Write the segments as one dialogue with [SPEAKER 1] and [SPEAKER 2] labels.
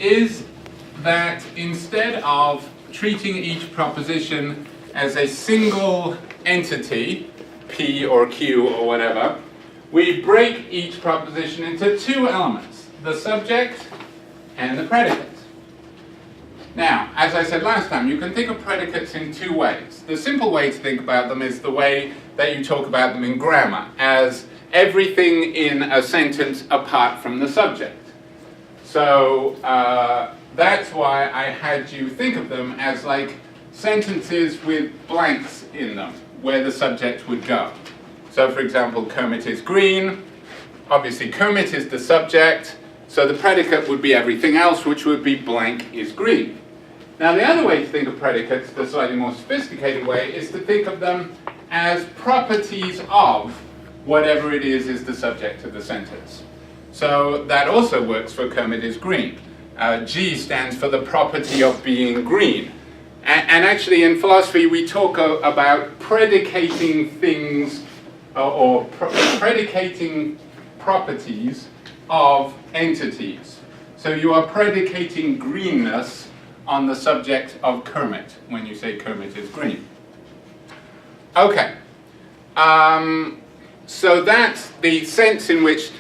[SPEAKER 1] is that instead of treating each proposition as a single entity, P or Q or whatever, we break each proposition into two elements, the subject and the predicate. Now, as I said last time, you can think of predicates in two ways. The simple way to think about them is the way that you talk about them in grammar, as everything in a sentence apart from the subject. So that's why I had you think of them as like sentences with blanks in them, where the subject would go. So for example, Kermit is green. Obviously Kermit is the subject, so the predicate would be everything else, which would be blank is green. Now the other way to think of predicates, the slightly more sophisticated way, is to think of them as properties of whatever it is the subject of the sentence. So that also works for Kermit is green. G stands for the property of being green. And actually in philosophy we talk about predicating things or predicating properties of entities. So you are predicating greenness on the subject of Kermit when you say Kermit is green. Okay. So that's the sense in which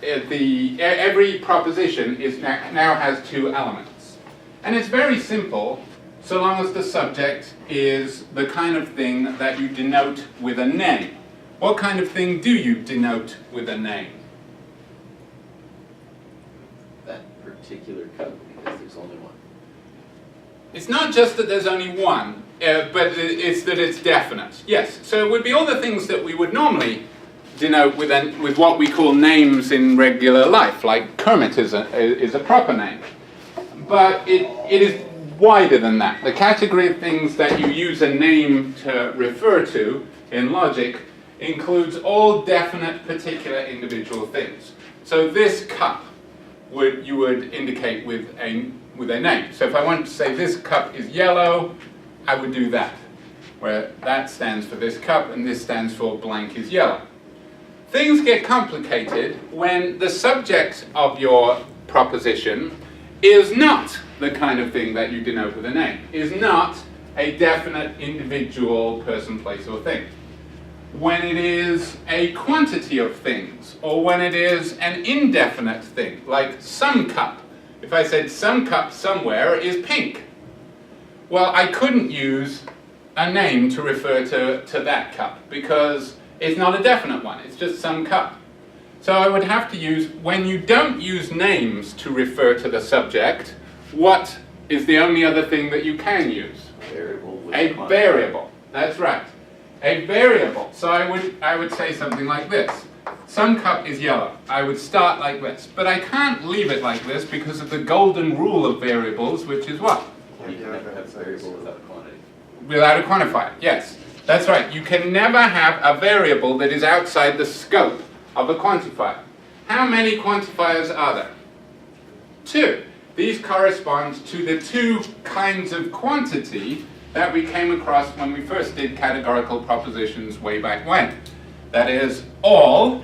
[SPEAKER 1] every proposition is now has two elements. And it's very simple so long as the subject is the kind of thing that you denote with a name. What kind of thing do you denote with a name?
[SPEAKER 2] That particular cup, because there's only one.
[SPEAKER 1] It's not just that there's only one, but it's that it's definite. Yes, so it would be all the things that we would normally denote with what we call names in regular life, like Kermit is a proper name. But it is wider than that. The category of things that you use a name to refer to in logic includes all definite particular individual things. So this cup you would indicate with a name. So if I wanted to say this cup is yellow, I would do that, where that stands for this cup and this stands for blank is yellow. Things get complicated when the subject of your proposition is not the kind of thing that you denote with a name, is not a definite individual person, place, or thing. When it is a quantity of things, or when it is an indefinite thing, like some cup. If I said some cup somewhere is pink, well, I couldn't use a name to refer to that cup because it's not a definite one, it's just some cup. So I would have to use, when you don't use names to refer to the subject, what is the only other thing that you can use? A variable, that's right. A variable. So I would say something like this. Some cup is yellow. I would start like this. But I can't leave it like this because of the golden rule of variables, which is what?
[SPEAKER 2] You can never have a variable without a quantity.
[SPEAKER 1] Without a quantifier, yes. That's right. You can never have a variable that is outside the scope of a quantifier. How many quantifiers are there? Two. These correspond to the two kinds of quantity that we came across when we first did categorical propositions way back when. That is, all,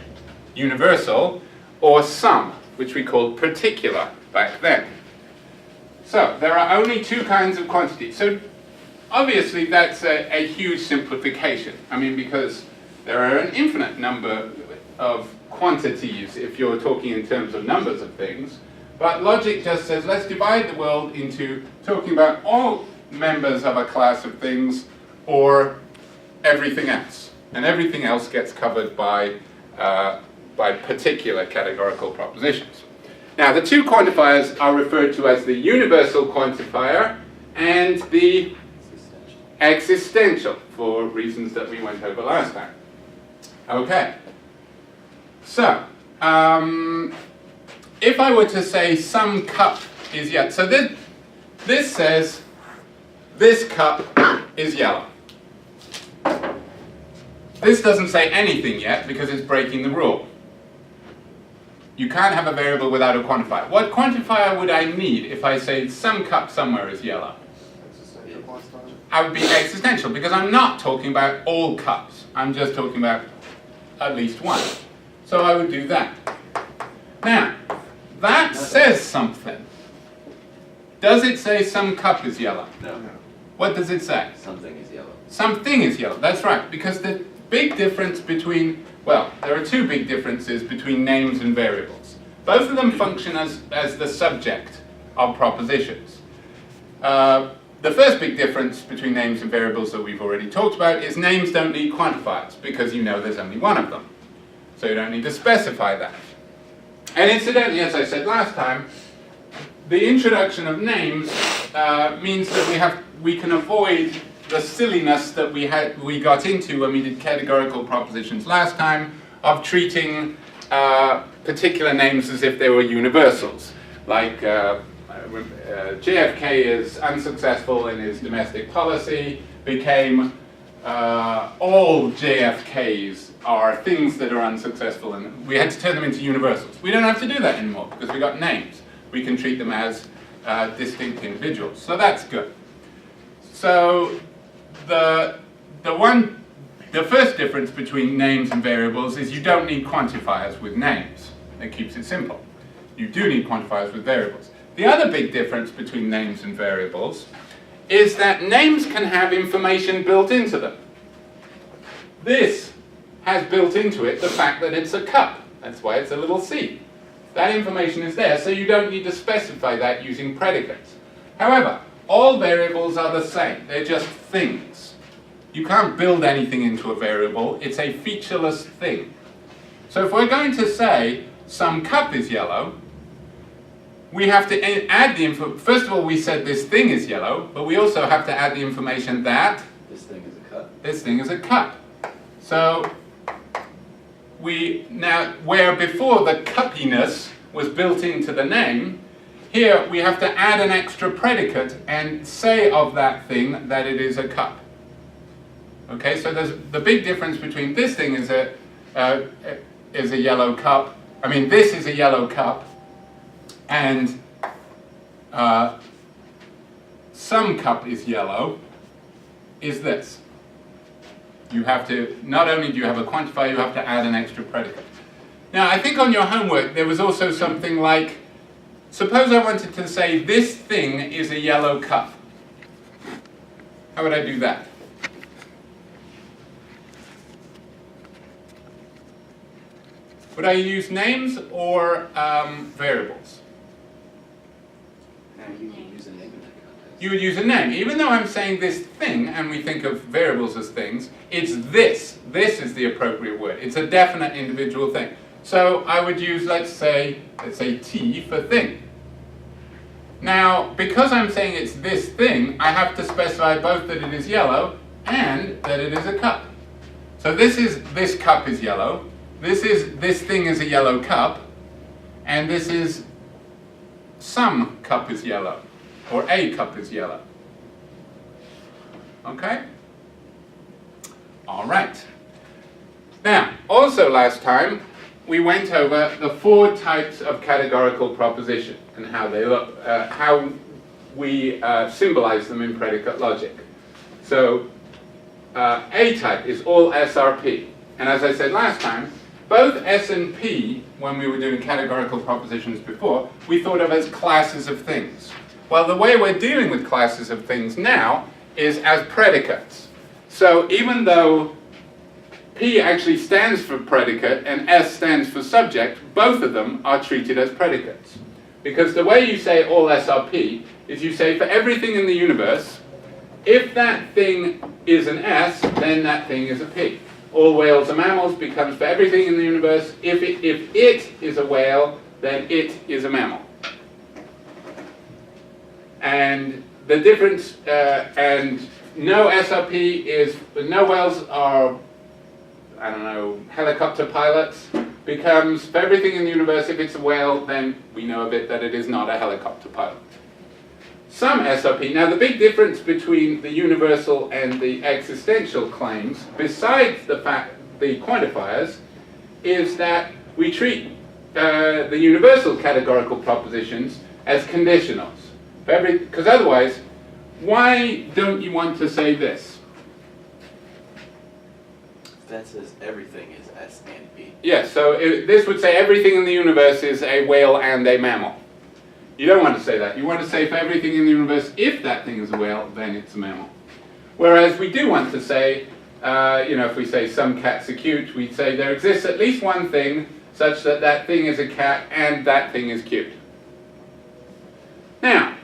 [SPEAKER 1] universal, or some, which we called particular back then. So, there are only two kinds of quantity. So, obviously that's a huge simplification. I mean, because there are an infinite number of quantities if you're talking in terms of numbers of things. But logic just says, let's divide the world into talking about all members of a class of things or everything else. And everything else gets covered by particular categorical propositions. Now, the two quantifiers are referred to as the universal quantifier and the existential, for reasons that we went over last time. Okay. So, if I were to say some cup is yellow, so this says this cup is yellow. This doesn't say anything yet because it's breaking the rule. You can't have a variable without a quantifier. What quantifier would I need if I say some cup somewhere is yellow? I would be existential because I'm not talking about all cups. I'm just talking about at least one. So I would do that. Now, that says something. Does it say some cup is yellow?
[SPEAKER 2] No.
[SPEAKER 1] What does it say?
[SPEAKER 2] Something is yellow.
[SPEAKER 1] Something is yellow, that's right, because the big difference between, well, there are two big differences between names and variables. Both of them function as the subject of propositions. The first big difference between names and variables that we've already talked about is names don't need quantifiers, because you know there's only one of them. So you don't need to specify that. And incidentally, as I said last time, the introduction of names means that we can avoid the silliness that we got into when we did categorical propositions last time of treating particular names as if they were universals. Like JFK is unsuccessful in his domestic policy, became all JFKs are things that are unsuccessful, and we had to turn them into universals. We don't have to do that anymore because we got names. We can treat them as distinct individuals, so that's good. So the first difference between names and variables is you don't need quantifiers with names. That keeps it simple. You do need quantifiers with variables. The other big difference between names and variables is that names can have information built into them. This has built into it the fact that it's a cup. That's why it's a little c. That information is there, so you don't need to specify that using predicates. However, all variables are the same. They're just things. You can't build anything into a variable. It's a featureless thing. So if we're going to say some cup is yellow, we have to add the info. First of all, we said this thing is yellow, but we also have to add the information that
[SPEAKER 2] This thing is a cup.
[SPEAKER 1] this thing is a cup. So we now, where before the cuppiness was built into the name, here we have to add an extra predicate and say of that thing that it is a cup. Okay, so there's the big difference between this thing is a yellow cup. I mean, this is a yellow cup, and some cup is yellow. Is this? You have to, not only do you have a quantifier, you have to add an extra predicate. Now, I think on your homework there was also something like, suppose I wanted to say this thing is a yellow cup. How would I do that? Would I use names or variables?
[SPEAKER 2] You can use a name in that context.
[SPEAKER 1] You would use a name. Even though I'm saying this thing, and we think of variables as things, it's this. This is the appropriate word. It's a definite individual thing. So I would use, let's say T for thing. Now, because I'm saying it's this thing, I have to specify both that it is yellow and that it is a cup. So this cup is yellow. This thing is a yellow cup, and this is some cup is yellow, or a cup is yellow. Okay? All right. Now, also last time, we went over the 4 types of categorical proposition and how they look, how we symbolize them in predicate logic. So, A type is all SRP, and as I said last time, both S and P, when we were doing categorical propositions before, we thought of as classes of things. Well, the way we're dealing with classes of things now is as predicates. So even though P actually stands for predicate and S stands for subject, both of them are treated as predicates. Because the way you say all SRP is you say for everything in the universe, if that thing is an S, then that thing is a P. All whales are mammals becomes for everything in the universe. If it is a whale, then it is a mammal. And the difference, and no SRP is, no whales are, I don't know, helicopter pilots, becomes for everything in the universe, if it's a whale, then we know of it that it is not a helicopter pilot. Some SRP, now the big difference between the universal and the existential claims, besides the fact, the quantifiers, is that we treat the universal categorical propositions as conditionals. Because otherwise, why don't you want to say this?
[SPEAKER 2] That says everything is S and P.
[SPEAKER 1] Yes, so this would say everything in the universe is a whale and a mammal. You don't want to say that. You want to say for everything in the universe, if that thing is a whale, then it's a mammal. Whereas we do want to say, if we say some cats are cute, we say there exists at least one thing such that that thing is a cat and that thing is cute. Now,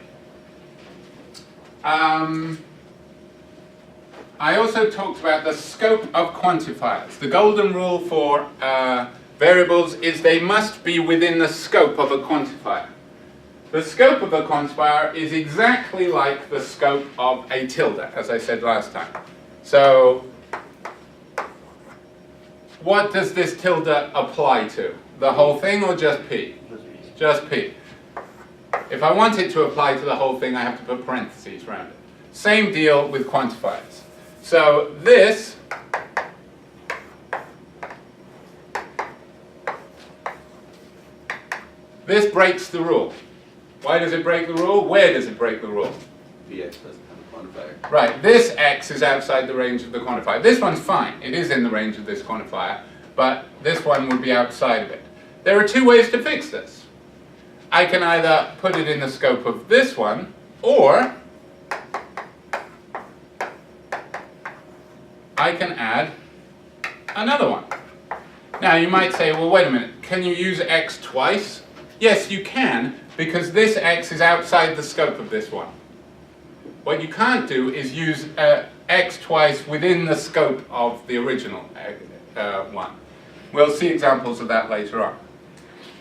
[SPEAKER 1] I also talked about the scope of quantifiers. The golden rule for variables is they must be within the scope of a quantifier. The scope of a quantifier is exactly like the scope of a tilde, as I said last time. So, what does this tilde apply to? The whole thing or just P? Just P. If I want it to apply to the whole thing, I have to put parentheses around it. Same deal with quantifiers. So this breaks the rule. Why does it break the rule? Where does it break the rule?
[SPEAKER 2] Vx doesn't have a quantifier.
[SPEAKER 1] Right, this x is outside the range of the quantifier. This one's fine. It is in the range of this quantifier, but this one would be outside of it. There are two ways to fix this. I can either put it in the scope of this one, or I can add another one. Now you might say, well, wait a minute, can you use x twice? Yes, you can, because this x is outside the scope of this one. What you can't do is use x twice within the scope of the original one. We'll see examples of that later on.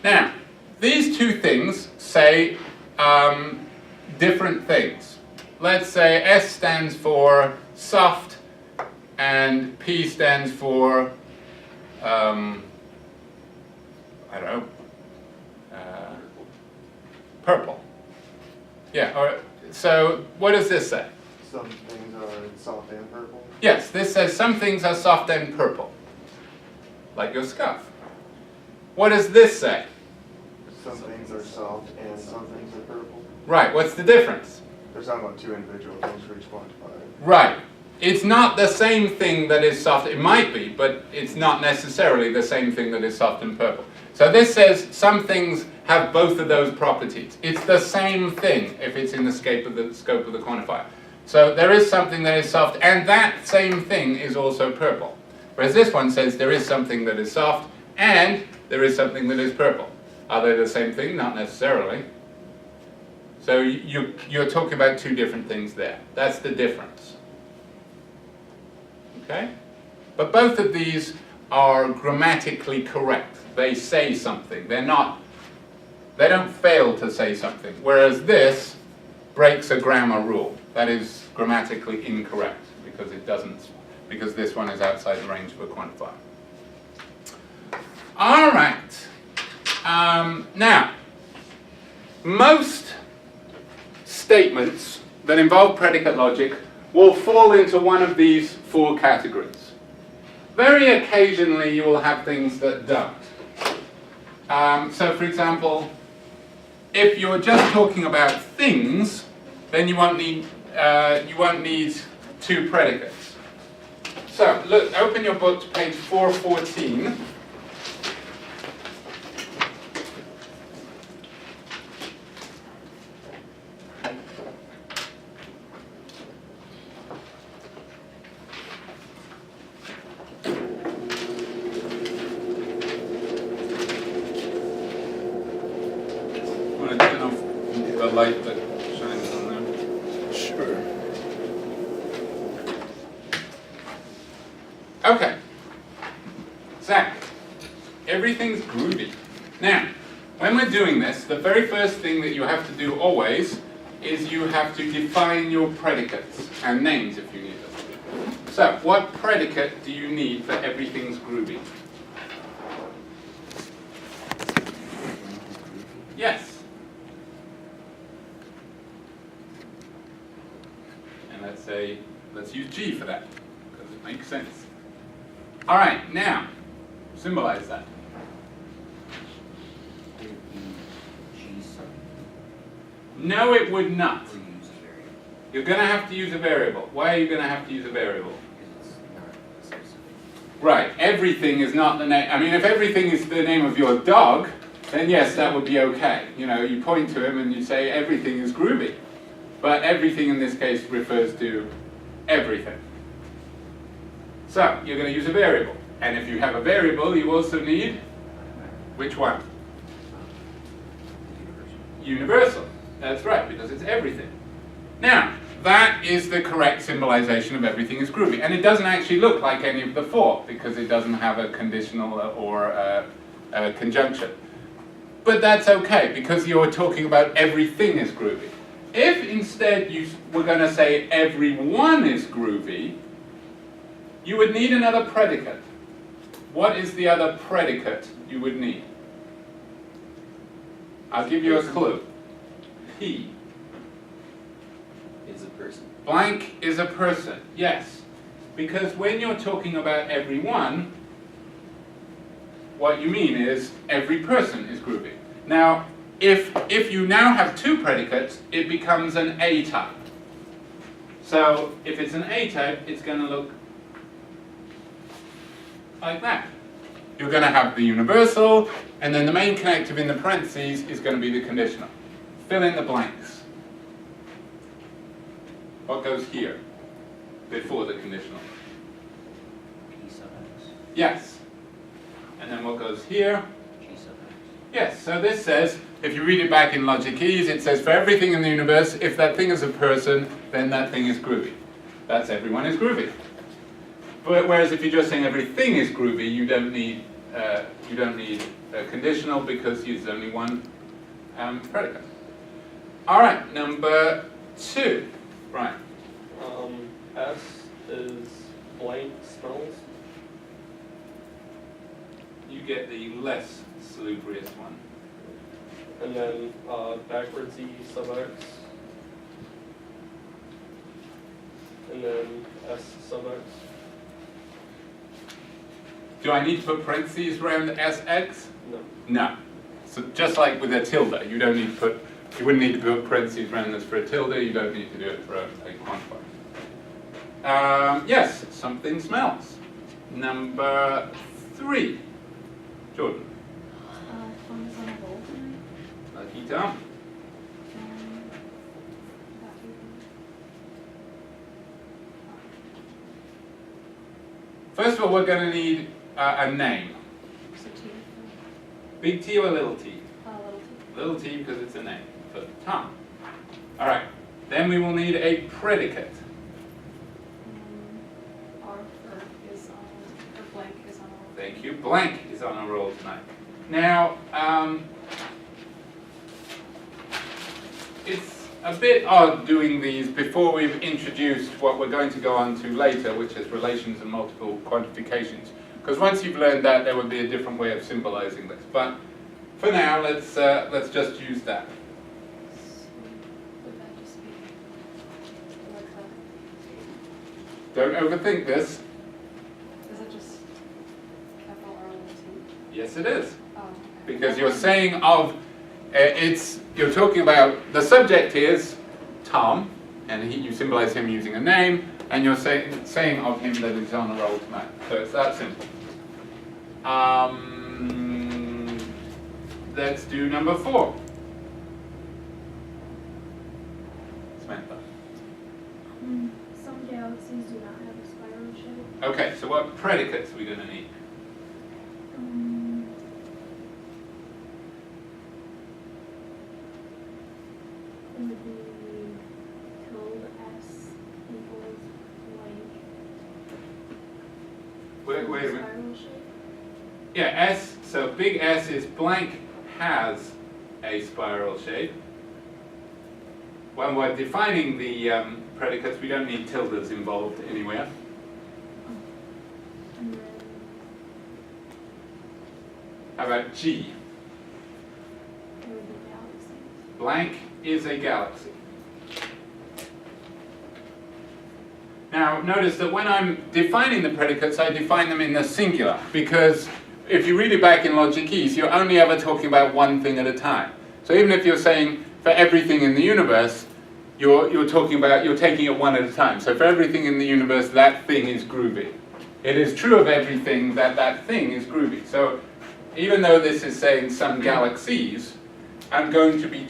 [SPEAKER 1] Now, these two things say different things. Let's say S stands for soft and P stands for, I don't know, purple. Yeah, so what does this say?
[SPEAKER 3] Some things are soft and purple.
[SPEAKER 1] Yes, this says some things are soft and purple, like your scarf. What does this say?
[SPEAKER 3] Some things are soft and some things are purple.
[SPEAKER 1] Right, what's the difference?
[SPEAKER 3] They're talking about two individual things for each quantifier.
[SPEAKER 1] Right. It's not the same thing that is soft. It might be, but it's not necessarily the same thing that is soft and purple. So this says some things have both of those properties. It's the same thing if it's in the scope of the quantifier. So there is something that is soft, and that same thing is also purple. Whereas this one says there is something that is soft, and there is something that is purple. Are they the same thing? Not necessarily. So you're talking about two different things there. That's the difference. Okay? But both of these are grammatically correct. They say something. They don't fail to say something. Whereas this breaks a grammar rule. That is grammatically incorrect because it doesn't, because this one is outside the range of a quantifier. All right. Now, most statements that involve predicate logic will fall into one of these four categories. Very occasionally you will have things that don't. So for example, if you're just talking about things, then you won't need two predicates. So look, open your book to page 414. Light that shines on there.
[SPEAKER 3] Sure.
[SPEAKER 1] Okay. Zach, everything's groovy. Now, when we're doing this, the very first thing that you have to do always is you have to define your predicates and names if you need them. So, what predicate do you need for everything's groovy? Yes. Let's use G for that, because it makes sense. All right, now, symbolize that. No, it would not. You're going to have to use a variable. Why are you going to have to use a variable? Right, everything is not the name. I mean, if everything is the name of your dog, then yes, that would be okay. You know, you point to him and you say everything is groovy. But everything in this case refers to everything. So, you're going to use a variable. And if you have a variable, you also need, which one? Universal. That's right, because it's everything. Now, that is the correct symbolization of everything is groovy. And it doesn't actually look like any of the four, because it doesn't have a conditional or a conjunction. But that's okay, because you're talking about everything is groovy. If instead you were going to say everyone is groovy, you would need another predicate. What is the other predicate you would need? I'll give you a clue. He.
[SPEAKER 2] Is a person.
[SPEAKER 1] Blank is a person, yes. Because when you're talking about everyone, what you mean is every person is groovy. Now, if you now have two predicates, it becomes an A type. So if it's an A type, it's going to look like that. You're going to have the universal, and then the main connective in the parentheses is going to be the conditional. Fill in the blanks. What goes here before the conditional?
[SPEAKER 2] P sub x.
[SPEAKER 1] Yes. And then what goes here?
[SPEAKER 2] G sub x.
[SPEAKER 1] Yes, so this says, if you read it back in Logic Keys, it says for everything in the universe, if that thing is a person, then that thing is groovy. That's everyone is groovy. But whereas if you're just saying everything is groovy, you don't need a conditional because there's only one predicate. All right, number 2. Brian.
[SPEAKER 4] S is blank smells.
[SPEAKER 1] You get the less salubrious one.
[SPEAKER 4] And then backwards E sub x. And then S sub x.
[SPEAKER 1] Do I need to put parentheses around SX?
[SPEAKER 4] No.
[SPEAKER 1] No. So just like with a tilde, you wouldn't need to put parentheses around this for a tilde, you don't need to do it for a quantifier. Yes, something smells. Number 3. Jordan.
[SPEAKER 5] Phone is on a roll tonight.
[SPEAKER 1] Lucky Tom. First of all, we're going to need a name.
[SPEAKER 5] So T.
[SPEAKER 1] Big T or little t?
[SPEAKER 5] Little T.
[SPEAKER 1] Little t because it's a name for Tom. All right. Then we will need a predicate.
[SPEAKER 5] R is on, or blank is on a roll.
[SPEAKER 1] Thank you. Blank is on a roll tonight. Now, it's a bit odd doing these before we've introduced what we're going to go on to later, which is relations and multiple quantifications. Because once you've learned that, there would be a different way of symbolizing this. But for now, let's just use that.
[SPEAKER 5] So would that just be like
[SPEAKER 1] Don't overthink this.
[SPEAKER 5] that? Is it just capital R little T?
[SPEAKER 1] Yes, it is.
[SPEAKER 5] Oh, okay.
[SPEAKER 1] Because you're saying of, you're talking about, the subject is Tom, and you symbolize him using a name, and you're saying of him that he's on a roll tonight. So it's that simple. Let's do number 4. Samantha.
[SPEAKER 6] Some galaxies do not have a spiral shape.
[SPEAKER 1] Okay, so what predicates are we going to need?
[SPEAKER 6] It would be tilde S equals blank.
[SPEAKER 1] Wait a minute.
[SPEAKER 6] Spiral shape.
[SPEAKER 1] Yeah, S, so big S is blank has a spiral shape. When we're defining the predicates, we don't need tildes involved anywhere.
[SPEAKER 6] And then
[SPEAKER 1] How about G?
[SPEAKER 6] it would be galaxies.
[SPEAKER 1] Blank is a galaxy. Now, notice that when I'm defining the predicates, I define them in the singular, because if you read it back in Logic Keys, you're only ever talking about one thing at a time. So even if you're saying for everything in the universe, you're taking it one at a time. So for everything in the universe, that thing is groovy. It is true of everything that that thing is groovy. So even though this is saying some galaxies, I'm going to be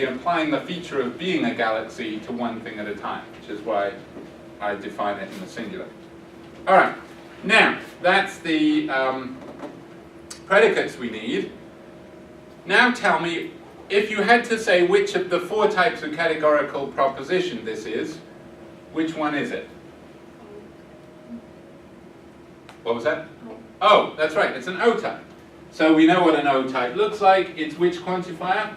[SPEAKER 1] applying the feature of being a galaxy to one thing at a time, which is why I define it in the singular. All right, now that's the predicates we need. Now tell me, if you had to say which of the 4 types of categorical proposition this is, which one is it? What was that? Oh, that's right, it's an O type. So we know what an O type looks like. It's which quantifier?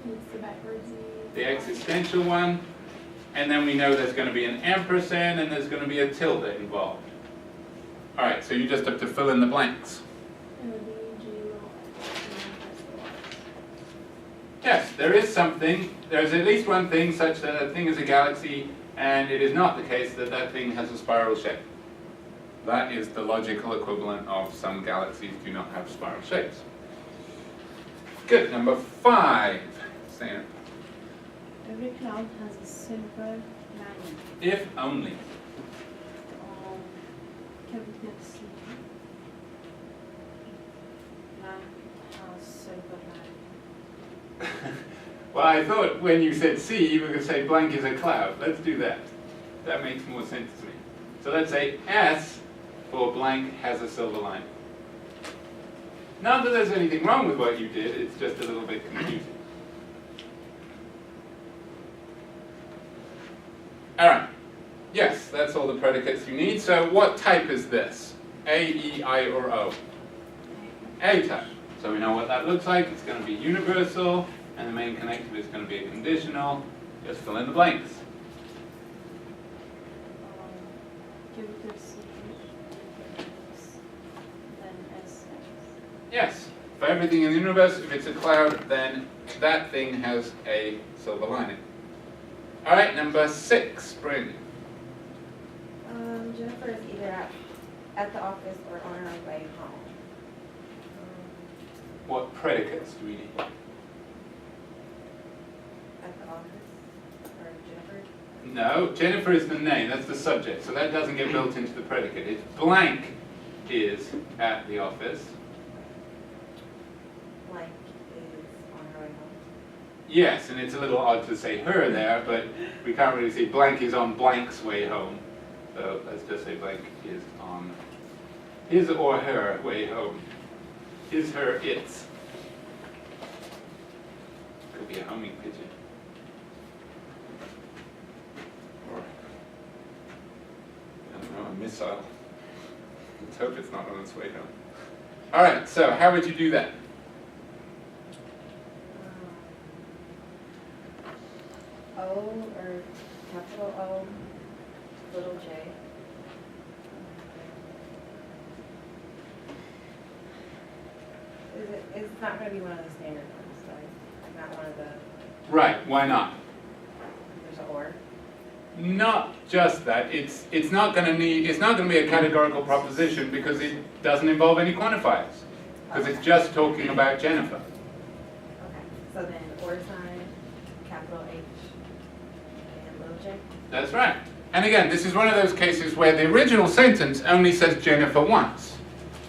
[SPEAKER 6] It's the backwards E.
[SPEAKER 1] The existential one. And then we know there's going to be an ampersand and there's going to be a tilde involved. All right, so you just have to fill in the blanks.
[SPEAKER 6] It would be G little x and then press the Y.
[SPEAKER 1] Yes, there is something. There's at least one thing such that a thing is a galaxy, and it is not the case that that thing has a spiral shape. That is the logical equivalent of some galaxies do not have spiral shapes. Good, number 5. Sam.
[SPEAKER 7] Every cloud has a silver lining.
[SPEAKER 1] If only.
[SPEAKER 7] Capital C. Blank has silver lining.
[SPEAKER 1] Well, I thought when you said C, you were going to say blank is a cloud. Let's do that. That makes more sense to me. So let's say S for blank has a silver lining. Not that there's anything wrong with what you did, it's just a little bit confusing. All right. Yes, that's all the predicates you need. So what type is this? A, E, I, or O? A type. So we know what that looks like. It's going to be universal, and the main connective is going to be a conditional. Just fill in the blanks.
[SPEAKER 7] Capital C. Then S.
[SPEAKER 1] Yes. For everything in the universe, if it's a cloud, then that thing has a silver lining. All right, number 6, Brandon.
[SPEAKER 8] Jennifer is either at the office or on her way home.
[SPEAKER 1] What predicates do we need?
[SPEAKER 8] At the office or Jennifer?
[SPEAKER 1] No, Jennifer is the name, that's the subject, so that doesn't get built into the predicate. It's blank is at the office.
[SPEAKER 8] Blank is on her way home.
[SPEAKER 1] Yes, and it's a little odd to say her there, but we can't really say blank is on blank's way home. So let's just say blank is on his or her way home. His, her, its. Could be a homing pigeon. Or, I don't know, a missile. Let's hope it's not on its way home. All right, so how would you do that?
[SPEAKER 8] O or capital O, little j. It's not going to be one of the standard ones, right? Not one of the,
[SPEAKER 1] Right, why not?
[SPEAKER 8] there's an or.
[SPEAKER 1] Not just that. It's not going to be a categorical proposition because it doesn't involve any quantifiers. Because it's just talking about Jennifer.
[SPEAKER 8] Okay, so then or sign, capital H, and little j.
[SPEAKER 1] That's right. And again, this is one of those cases where the original sentence only says Jennifer once.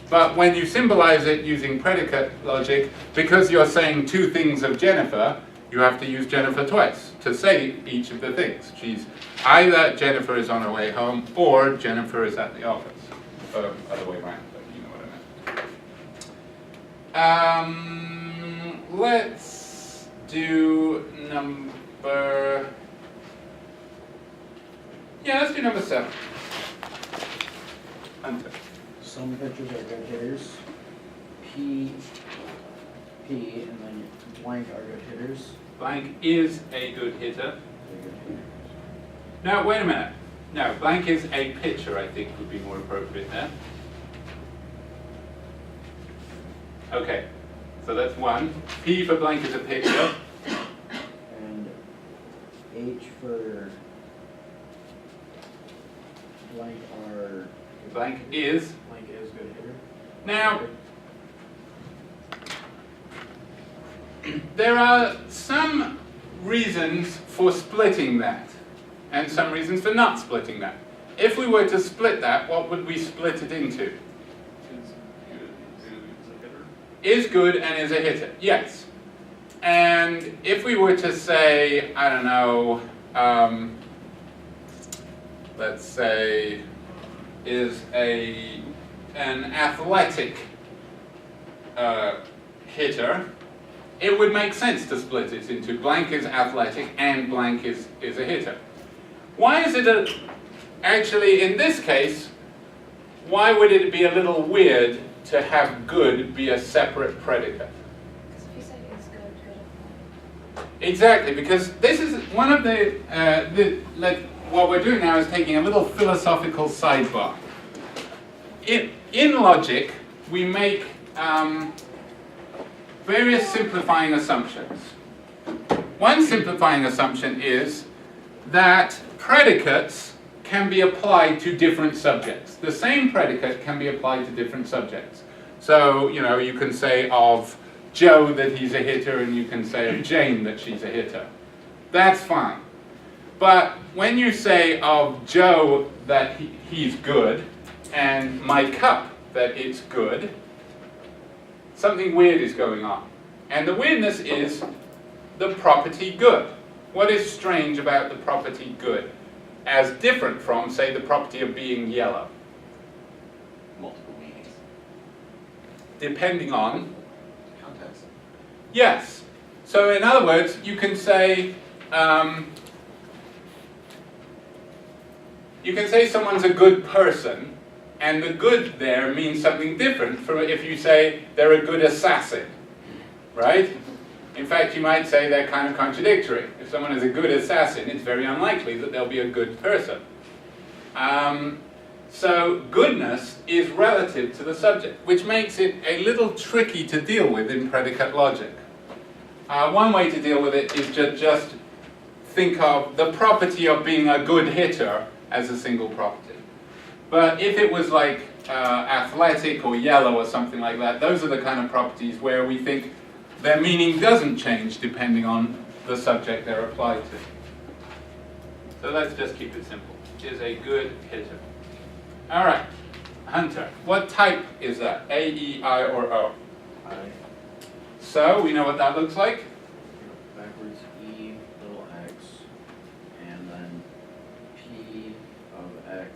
[SPEAKER 1] But when you symbolize it using predicate logic, because you're saying 2 things of Jennifer, you have to use Jennifer twice to say each of the things. She's either Jennifer is on her way home or Jennifer is at the office. Other way around, but you know what I meant. Let's do number... Yeah, let's do number 7. Hunter.
[SPEAKER 9] Some pictures are good hitters. P, and then blank are good hitters.
[SPEAKER 1] Blank is a good hitter.
[SPEAKER 9] They're good hitters.
[SPEAKER 1] No, wait a minute. No, blank is a pitcher, I think would be more appropriate there. Okay, so that's 1. P for blank is a pitcher.
[SPEAKER 9] And H for blank are.
[SPEAKER 1] Blank is.
[SPEAKER 9] Blank is good hitter.
[SPEAKER 1] Now, there are some reasons for splitting that, and some reasons for not splitting that. If we were to split that, what would we split it into? is good and is a hitter, yes. And if we were to say, I don't know, let's say, is an athletic hitter, it would make sense to split it into blank is athletic and blank is a hitter. Why is it actually in this case, why would it be a little weird to have good be a separate predicate?
[SPEAKER 5] Because if you say it's good, good.
[SPEAKER 1] Exactly, because this is one of what we're doing now is taking a little philosophical sidebar. In logic, we make various simplifying assumptions. One simplifying assumption is that predicates can be applied to different subjects. The same predicate can be applied to different subjects. So, you know, you can say of Joe that he's a hitter, and you can say of Jane that she's a hitter. That's fine. But when you say of Joe that he's good, and my cup that it's good, something weird is going on. And the weirdness is the property good. What is strange about the property good, as different from, say, the property of being yellow?
[SPEAKER 2] Multiple meanings.
[SPEAKER 1] Depending on,
[SPEAKER 2] Context.
[SPEAKER 1] yes. So in other words, you can say someone's a good person, and the good there means something different from if you say they're a good assassin, right? In fact, you might say they're kind of contradictory. If someone is a good assassin, it's very unlikely that they'll be a good person. So goodness is relative to the subject, which makes it a little tricky to deal with in predicate logic. One way to deal with it is to just think of the property of being a good hitter as a single property. But if it was like athletic or yellow or something like that, those are the kind of properties where we think their meaning doesn't change depending on the subject they're applied to. So let's just keep it simple. Is a good hitter. All right, Hunter. What type is that? A, E, I, or O?
[SPEAKER 9] I.
[SPEAKER 1] So we know what that looks like.
[SPEAKER 9] Backwards E, little x, and then P of x,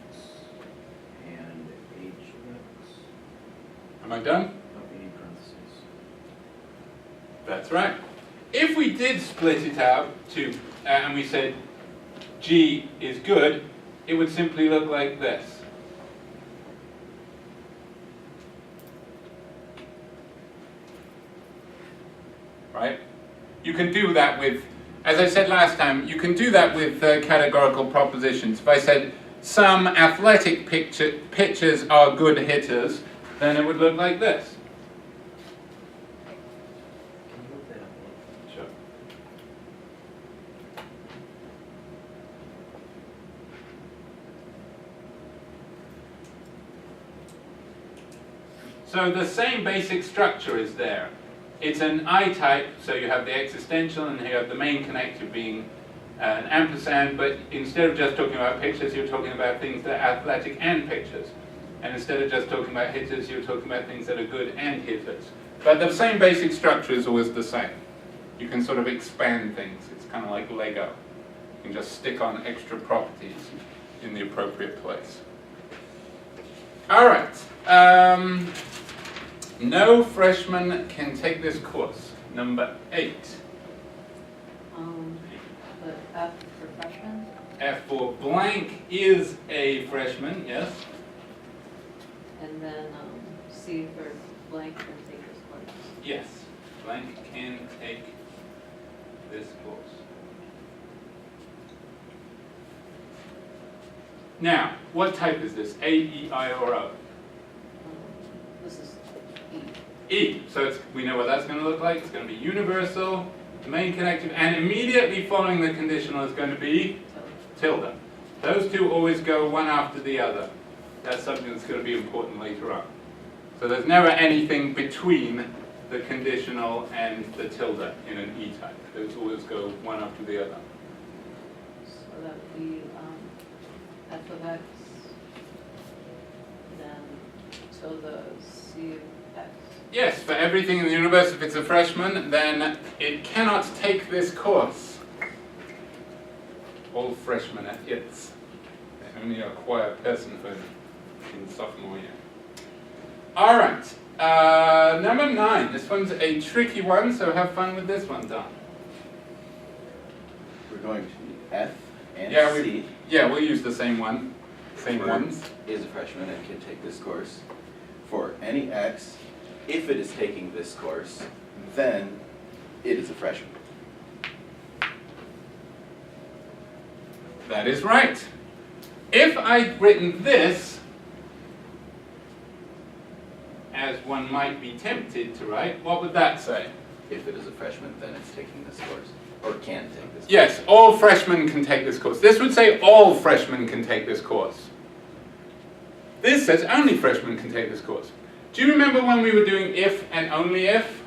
[SPEAKER 9] and H of x.
[SPEAKER 1] Am I done?
[SPEAKER 9] Oh, we need parentheses.
[SPEAKER 1] That's right. If we did split it out to, and we said G is good, it would simply look like this. Right? You can do that with, as I said last time, you can do that with categorical propositions. If I said some athletic pitchers are good hitters, then it would look like this.
[SPEAKER 2] Can you move that up a little?
[SPEAKER 1] Sure. So the same basic structure is there. It's an I type, so you have the existential and you have the main connector being an ampersand, but instead of just talking about pictures, you're talking about things that are athletic and pictures. And instead of just talking about hitters, you're talking about things that are good and hitters. But the same basic structure is always the same. You can sort of expand things. It's kind of like Lego. You can just stick on extra properties in the appropriate place. All right. No freshman can take this course. Number 8.
[SPEAKER 10] The F for freshman?
[SPEAKER 1] F for blank is a freshman, yes.
[SPEAKER 10] And then C for blank can take this course.
[SPEAKER 1] Yes, blank can take this course. Now, what type is this? A, E, I, or O?
[SPEAKER 10] This is E.
[SPEAKER 1] E. So we know what that's going to look like. It's going to be universal, main connective, and immediately following the conditional is going to be tilde. Those two always go one after the other. That's something that's going to be important later on. So there's never anything between the conditional and the tilde in an E type. Those always go one after the other.
[SPEAKER 10] So that would be F of X, then tilde C of X.
[SPEAKER 1] Yes, for everything in the universe, if it's a freshman, then it cannot take this course. All freshmen are its. They only acquire personhood in sophomore year. All right, number 9. This one's a tricky one, so have fun with this one, Don.
[SPEAKER 2] We're going to F and
[SPEAKER 1] Yeah,
[SPEAKER 2] C.
[SPEAKER 1] Yeah, we'll use the same one, same ones.
[SPEAKER 2] Is a freshman and can take this course. For any X, if it is taking this course, then it is a freshman.
[SPEAKER 1] That is right. If I'd written this, as one might be tempted to write, what would that say?
[SPEAKER 2] If it is a freshman, then it's taking this course, or can take this course.
[SPEAKER 1] Yes, all freshmen can take this course. This would say all freshmen can take this course. This says only freshmen can take this course. Do you remember when we were doing if and only if?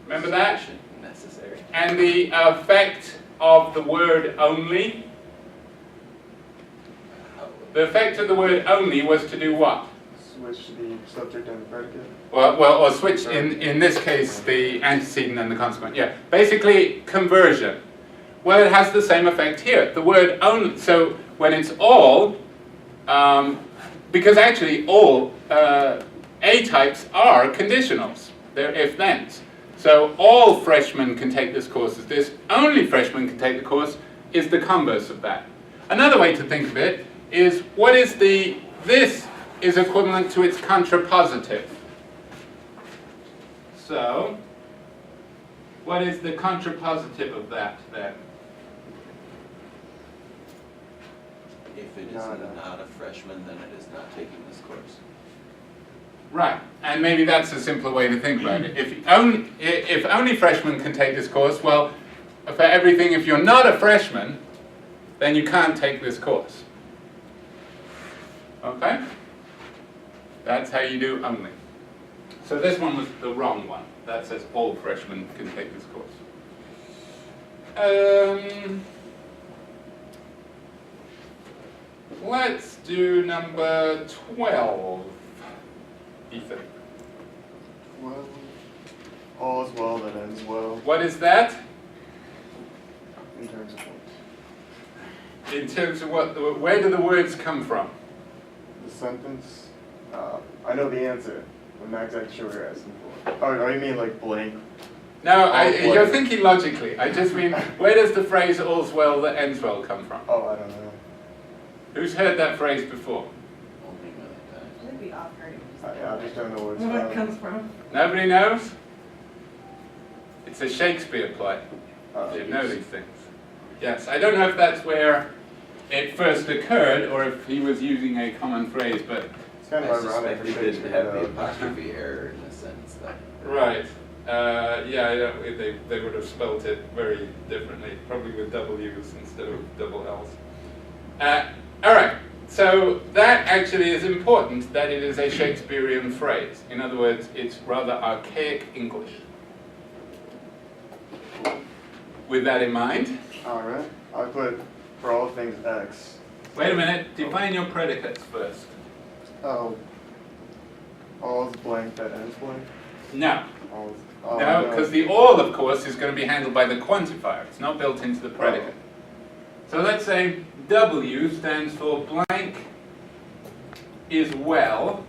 [SPEAKER 1] Remember that?
[SPEAKER 2] Necessary.
[SPEAKER 1] And the effect of the word only? The effect of the word only was to do what?
[SPEAKER 3] Switch the subject and the predicate.
[SPEAKER 1] Well, or switch, in this case, the antecedent and the consequent. Yeah, basically conversion. Well, it has the same effect here. The word only, so when it's all, because actually all A-types are conditionals. They're if-thens. So all freshmen can take this course is this, only freshmen can take the course is the converse of that. Another way to think of it is what is the, this is equivalent to its contrapositive. So, what is the contrapositive of that then?
[SPEAKER 2] If it is not a freshman, then it is not taking this course.
[SPEAKER 1] Right, and maybe that's a simpler way to think about it. If only freshmen can take this course, well, for everything, if you're not a freshman, then you can't take this course. Okay? That's how you do only. So this one was the wrong one. That says all freshmen can take this course. Let's do number 12. Ethan.
[SPEAKER 3] Well, all is well that ends well,
[SPEAKER 1] What is that?
[SPEAKER 3] in terms of what?
[SPEAKER 1] In terms of what, where do the words come from?
[SPEAKER 3] The sentence, I know the answer. I'm not exactly sure what you're asking for. Oh, you mean like blank?
[SPEAKER 1] No,
[SPEAKER 3] All's well.
[SPEAKER 1] you're thinking logically. I just mean, where does the phrase all's well that ends well come from?
[SPEAKER 3] Oh, I don't know.
[SPEAKER 1] Who's heard that phrase before?
[SPEAKER 2] Only when it does.
[SPEAKER 8] I think we all heard it.
[SPEAKER 3] I just don't know where it's
[SPEAKER 8] Where it
[SPEAKER 3] from.
[SPEAKER 8] comes from.
[SPEAKER 1] Nobody knows? It's a Shakespeare play.
[SPEAKER 3] Oh,
[SPEAKER 1] You know these things. Yes, I don't know if that's where it first occurred or if he was using a common phrase, but
[SPEAKER 3] It's kind
[SPEAKER 2] I
[SPEAKER 3] of ironic
[SPEAKER 2] suspect
[SPEAKER 3] for
[SPEAKER 2] he didn't
[SPEAKER 3] Shakespeare,
[SPEAKER 2] have the
[SPEAKER 3] though.
[SPEAKER 2] apostrophe error in the sentence that.
[SPEAKER 1] right. Yeah, I don't, they would have spelt it very differently, probably with double U's instead of double L's. All right, so that actually is important that it is a Shakespearean phrase. In other words, it's rather archaic English. With that in mind,
[SPEAKER 3] All right. I put for all things X.
[SPEAKER 1] wait a minute, define your predicates first.
[SPEAKER 3] Oh, all is blank that ends blank.
[SPEAKER 1] No,
[SPEAKER 3] All is, oh,
[SPEAKER 1] no, because the all, of course, is going to be handled by the quantifier. It's not built into the predicate. So let's say W stands for blank is well,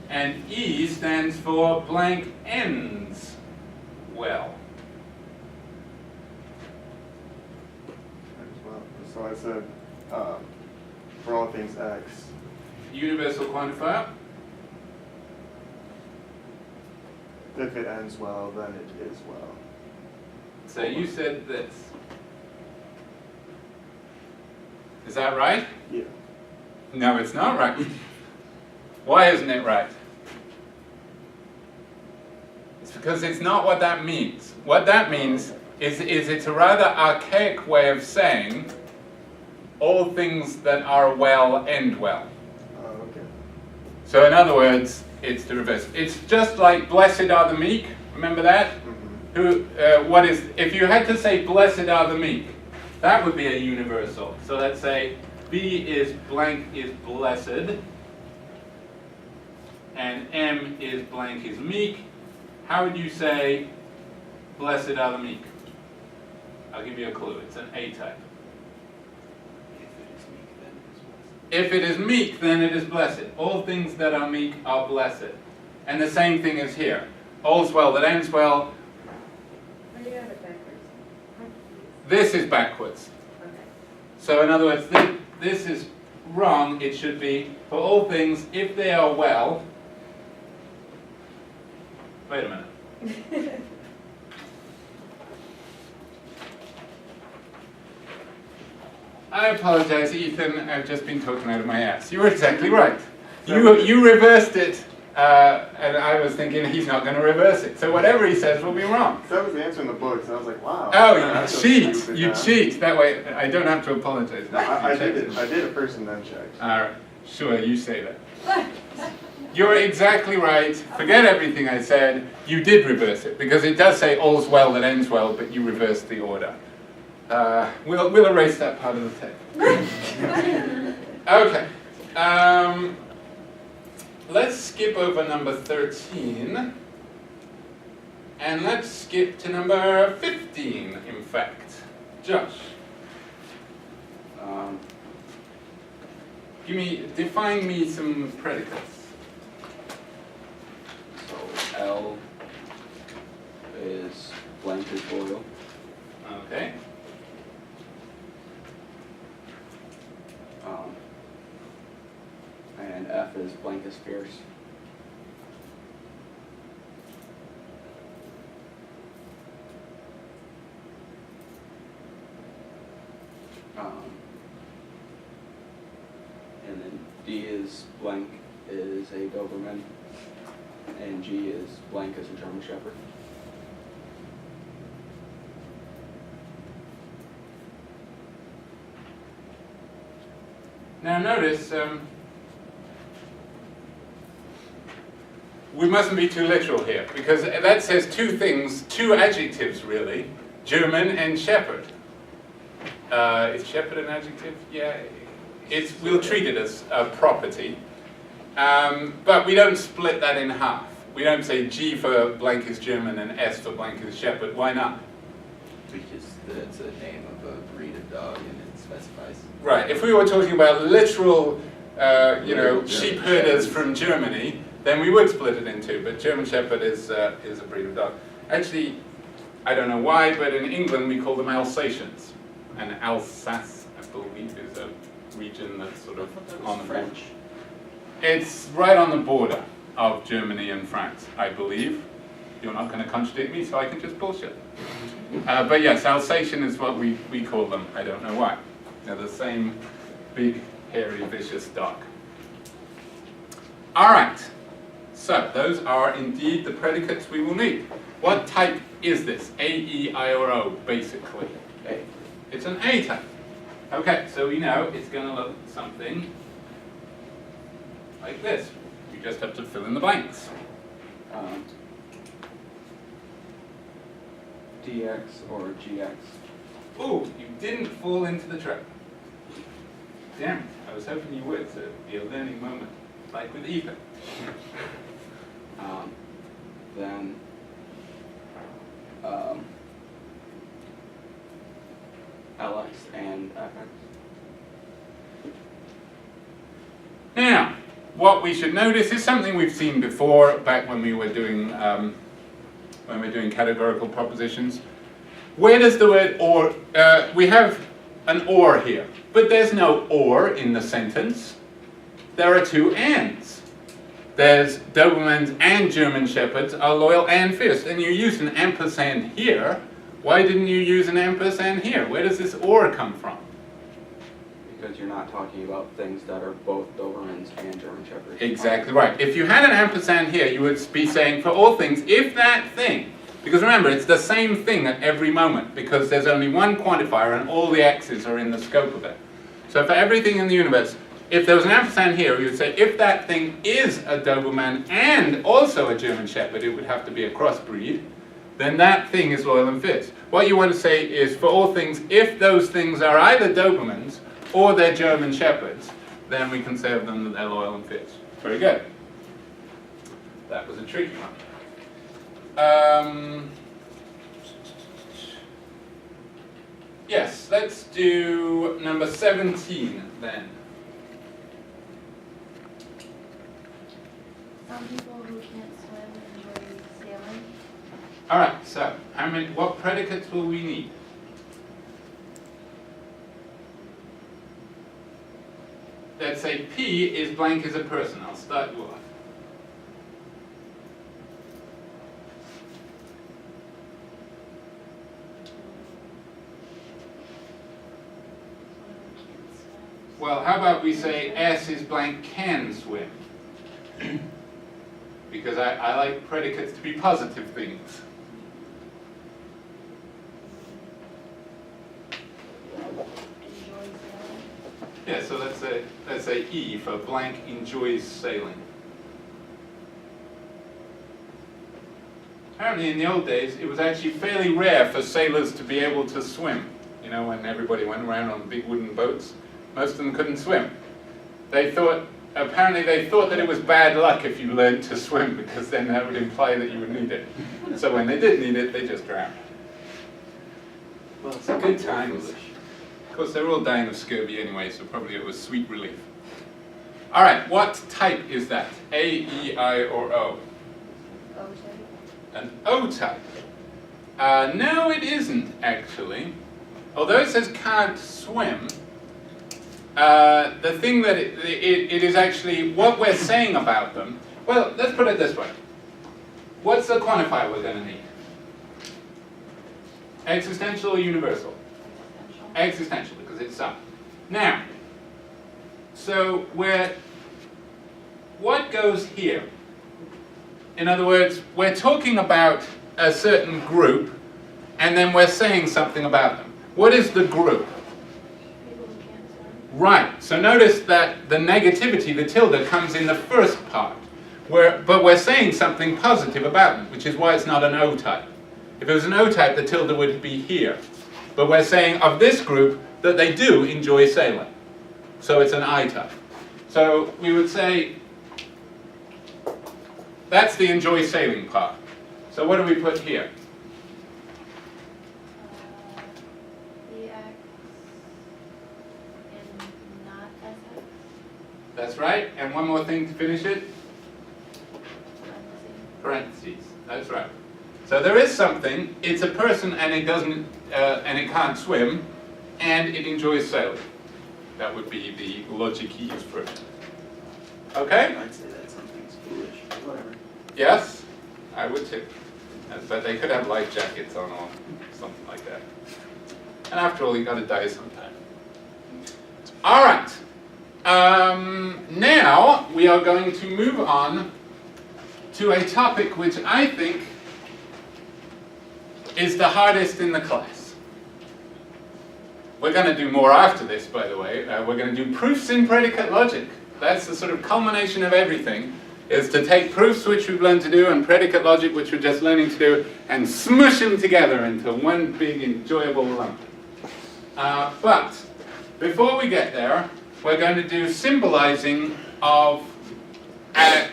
[SPEAKER 1] and E stands for blank ends well.
[SPEAKER 3] So I said for all things X.
[SPEAKER 1] Universal quantifier.
[SPEAKER 3] If it ends well, then it is well.
[SPEAKER 1] So you said this. Is that right?
[SPEAKER 3] Yeah.
[SPEAKER 1] No, it's not right. Why isn't it right? It's because it's not what that means. What that means is it's a rather archaic way of saying all things that are well end well.
[SPEAKER 3] Okay.
[SPEAKER 1] So in other words, it's the reverse. It's just like blessed are the meek. Remember that?
[SPEAKER 3] Mm-hmm.
[SPEAKER 1] What is, if you had to say blessed are the meek, that would be a universal. So let's say B is blank is blessed, and M is blank is meek, how would you say blessed are the meek? I'll give you a clue. It's an A type. If it is meek, then it is blessed. All things that are meek are blessed. And the same thing is here. All's well that ends well.
[SPEAKER 8] Or you have it backwards.
[SPEAKER 1] This is backwards.
[SPEAKER 8] Okay.
[SPEAKER 1] So in other words, this is wrong. It should be, for all things, if they are well. Wait a minute. I apologize, Ethan. I've just been talking out of my ass. You were exactly right. You reversed it, and I was thinking he's not going to reverse it. So whatever he says will be wrong.
[SPEAKER 3] That was the answer in the book, so I was like, wow.
[SPEAKER 1] Oh,
[SPEAKER 3] that's so
[SPEAKER 1] you cheat!
[SPEAKER 3] stupid,
[SPEAKER 1] You
[SPEAKER 3] huh?
[SPEAKER 1] cheat. That way, I don't have to apologize.
[SPEAKER 3] No, I
[SPEAKER 1] You
[SPEAKER 3] did
[SPEAKER 1] checked
[SPEAKER 3] it. I did a first and then checked.
[SPEAKER 1] All right. Sure, you say that. You're exactly right. Forget everything I said. You did reverse it, because it does say all's well that ends well, but you reversed the order. We'll erase that part of the tape. Okay. Let's skip over number 13. And let's skip to number 15, in fact. Josh, define me some predicates.
[SPEAKER 2] So L is blank is loyal.
[SPEAKER 1] Okay.
[SPEAKER 2] And F is blank is fierce. And then D is blank is a Doberman, and G is blank is a German Shepherd.
[SPEAKER 1] Now notice, we mustn't be too literal here, because that says two things, two adjectives really, German and shepherd. Is shepherd an adjective? Yeah, we'll treat it as a property, but we don't split that in half. We don't say G for blank is German and S for blank is shepherd. Why not?
[SPEAKER 2] Because it's a name of a breed of dog and it specifies.
[SPEAKER 1] Right, if we were talking about literal,
[SPEAKER 2] Literal
[SPEAKER 1] sheep
[SPEAKER 2] German
[SPEAKER 1] herders
[SPEAKER 2] shepherds.
[SPEAKER 1] from Germany, then we would split it in two, but German Shepherd is a breed of dog. Actually, I don't know why, but in England we call them Alsatians. And Alsace, I believe, is a region that's sort of on the
[SPEAKER 2] French.
[SPEAKER 1] It's right on the border of Germany and France, I believe. You're not going to contradict me, so I can just bullshit. But yes, Alsatian is what we call them. I don't know why. They're the same big, hairy, vicious dog. All right. So those are indeed the predicates we will need. What type is this? A, E, I, or O, basically.
[SPEAKER 2] A.
[SPEAKER 1] It's an A type. Okay, so we know it's going to look something like this. You just have to fill in the blanks.
[SPEAKER 2] DX or GX.
[SPEAKER 1] Ooh, you didn't fall into the trap. Damn it, I was hoping you would, so it'd be a learning moment, like with Ethan.
[SPEAKER 2] Then LX and FX.
[SPEAKER 1] Now, what we should notice is something we've seen before, back when we were doing categorical propositions. Where does the word or, we have an or here, but there's no or in the sentence. There are two ands. There's Dobermans and German Shepherds are loyal and fierce, and you use an ampersand here. Why didn't you use an ampersand here? Where does this or come from?
[SPEAKER 2] Because you're not talking about things that are both Dobermans and German Shepherds.
[SPEAKER 1] Exactly right. If you had an ampersand here, you would be saying for all things, if that thing, because remember, it's the same thing at every moment, because there's only one quantifier and all the x's are in the scope of it. So for everything in the universe, if there was an ampersand here, you would say if that thing is a Doberman and also a German Shepherd, it would have to be a crossbreed, then that thing is loyal and fierce. What you want to say is for all things, if those things are either Dobermans or they're German Shepherds, then we can say of them that they're loyal and fierce. Very good. That was a tricky one. Yes, let's do number 17 then.
[SPEAKER 6] Some people who can't swim enjoy sailing.
[SPEAKER 1] All right, so what predicates will we need? Let's say P is blank is a person. I'll start you off. Well, how about we say S is blank can swim? Because I like predicates to be positive things. Yeah, so let's say E for blank enjoys sailing. Apparently in the old days, it was actually fairly rare for sailors to be able to swim. You know, when everybody went around on big wooden boats, most of them couldn't swim. Apparently they thought that it was bad luck if you learned to swim, because then that would imply that you would need it. So when they did need it, they just drowned.
[SPEAKER 2] Well, it's
[SPEAKER 1] Good times. Of course, they were all dying of scurvy anyway, so probably it was sweet relief. All right, what type is that? A, E, I, or O? An O type. No, it isn't, actually. Although it says can't swim, the thing that it is actually what we're saying about them. Well, let's put it this way. What's the quantifier we're going to need? Existential or universal? Existential, because it's some. Now, so what goes here? In other words, we're talking about a certain group, and then we're saying something about them. What is the group?
[SPEAKER 6] People who can't swim.
[SPEAKER 1] Right, so notice that the negativity, the tilde, comes in the first part, but we're saying something positive about them, which is why it's not an O type. If it was an O type, the tilde would be here. But we're saying of this group that they do enjoy sailing. So it's an I type. So we would say that's the enjoy sailing part. So what do we put here?
[SPEAKER 6] EX and not SX.
[SPEAKER 1] That's right. And one more thing to finish it.
[SPEAKER 6] Parentheses.
[SPEAKER 1] Parentheses. That's right. So there is something. It's a person, and it doesn't, and it can't swim, and it enjoys sailing. That would be the logic he used for it. Okay.
[SPEAKER 2] I'd say that something's foolish, but whatever.
[SPEAKER 1] Yes, I would too. But they could have life jackets on or something like that. And after all, you got to die sometime. All right. Now we are going to move on to a topic which I think is the hardest in the class. We're going to do more after this, by the way. We're going to do proofs in predicate logic. That's the sort of culmination of everything, is to take proofs which we've learned to do and predicate logic which we're just learning to do and smush them together into one big enjoyable lump. But before we get there, we're going to do symbolizing of a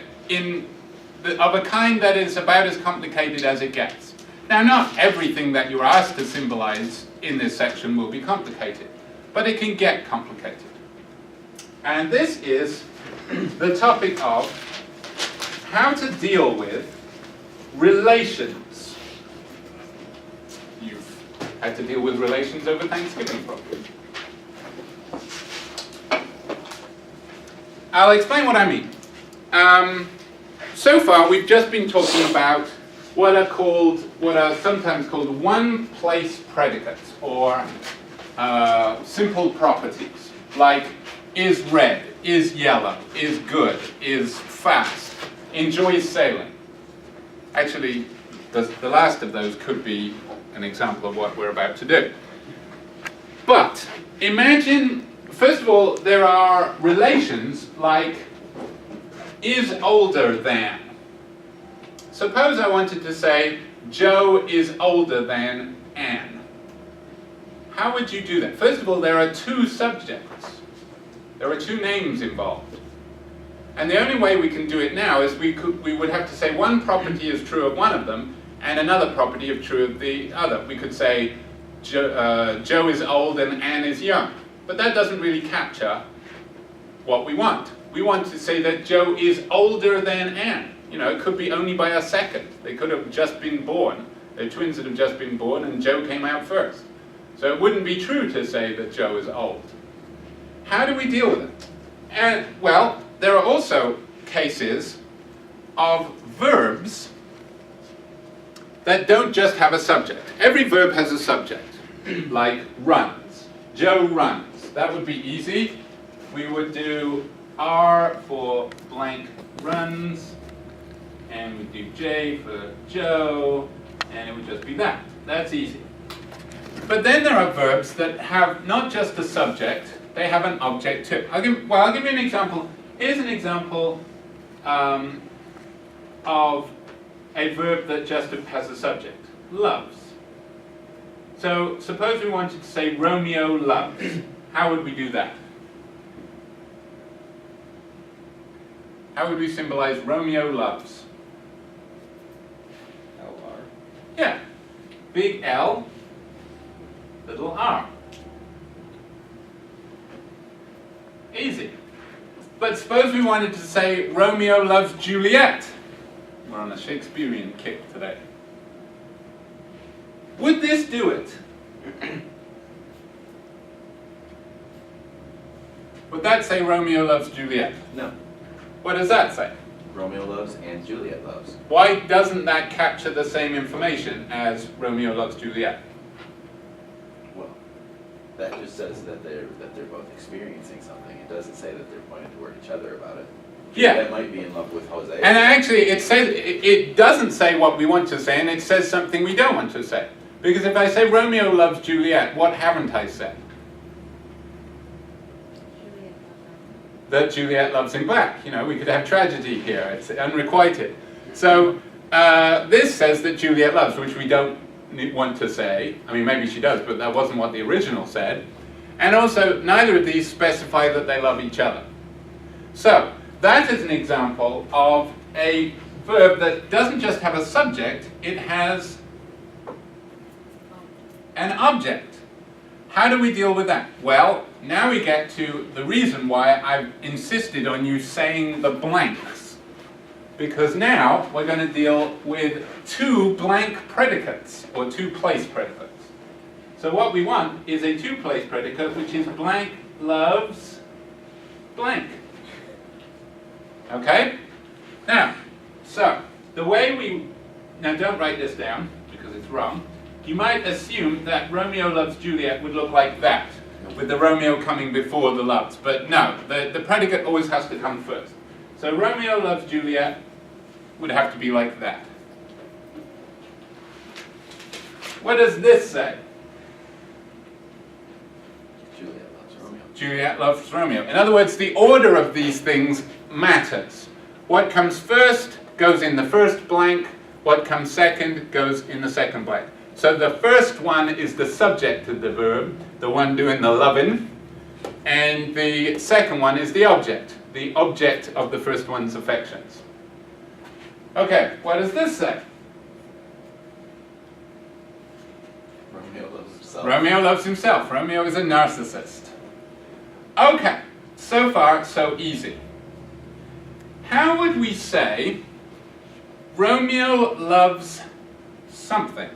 [SPEAKER 1] kind that is about as complicated as it gets. Now, not everything that you're asked to symbolize in this section will be complicated, but it can get complicated. And this is the topic of how to deal with relations. You've had to deal with relations over Thanksgiving, probably. I'll explain what I mean. So far, we've just been talking about what are sometimes called one-place predicates, or simple properties, like is red, is yellow, is good, is fast, enjoys sailing. Actually, the last of those could be an example of what we're about to do. But imagine, first of all, there are relations like is older than. Suppose I wanted to say Joe is older than Anne. How would you do that? First of all, there are two subjects. There are two names involved. And the only way we can do it now is we would have to say one property is true of one of them and another property is true of the other. We could say Joe is old and Anne is young. But that doesn't really capture what we want. We want to say that Joe is older than Anne. You know, it could be only by a second. They could have just been born. They're twins that have just been born and Joe came out first. So it wouldn't be true to say that Joe is old. How do we deal with it? And, well, there are also cases of verbs that don't just have a subject. Every verb has a subject, like runs. Joe runs. That would be easy. We would do R for blank runs, and we'd do J for Joe, and it would just be that. That's easy. But then there are verbs that have not just a subject, they have an object too. I'll give you an example. Here's an example of a verb that just has a subject. Loves. So suppose we wanted to say Romeo loves. How would we do that? How would we symbolize Romeo loves?
[SPEAKER 2] LR.
[SPEAKER 1] Yeah. Big L, little r. Easy. But suppose we wanted to say Romeo loves Juliet. We're on a Shakespearean kick today. Would this do it? Would that say Romeo loves Juliet?
[SPEAKER 2] No.
[SPEAKER 1] What does that say?
[SPEAKER 2] Romeo loves and Juliet loves.
[SPEAKER 1] Why doesn't that capture the same information as Romeo loves Juliet?
[SPEAKER 2] Well, that just says that they're both experiencing something. It doesn't say that they're pointing toward each other about it.
[SPEAKER 1] Yeah.
[SPEAKER 2] Juliet might be in love with Jose.
[SPEAKER 1] And actually, it doesn't say what we want to say, and it says something we don't want to say. Because if I say Romeo loves Juliet, what haven't I said? That Juliet loves him back. You know, we could have tragedy here. It's unrequited. So this says that Juliet loves, which we don't want to say. I mean, maybe she does, but that wasn't what the original said. And also, neither of these specify that they love each other. So that is an example of a verb that doesn't just have a subject, it has an object. How do we deal with that? Well, now we get to the reason why I've insisted on you saying the blanks. Because now we're going to deal with two blank predicates, or two place predicates. So what we want is a two-place predicate, which is blank loves blank. Okay? Now, so, the way we... Now don't write this down, because it's wrong. You might assume that Romeo loves Juliet would look like that, with the Romeo coming before the loves. But no, the predicate always has to come first. So Romeo loves Juliet would have to be like that. What does this say?
[SPEAKER 2] Juliet loves Romeo.
[SPEAKER 1] Juliet loves Romeo. In other words, the order of these things matters. What comes first goes in the first blank. What comes second goes in the second blank. So the first one is the subject of the verb, the one doing the loving, and the second one is the object of the first one's affections. Okay, what does this say?
[SPEAKER 2] Romeo loves himself.
[SPEAKER 1] Romeo loves himself. Romeo is a narcissist. Okay, so far so easy. How would we say Romeo loves something?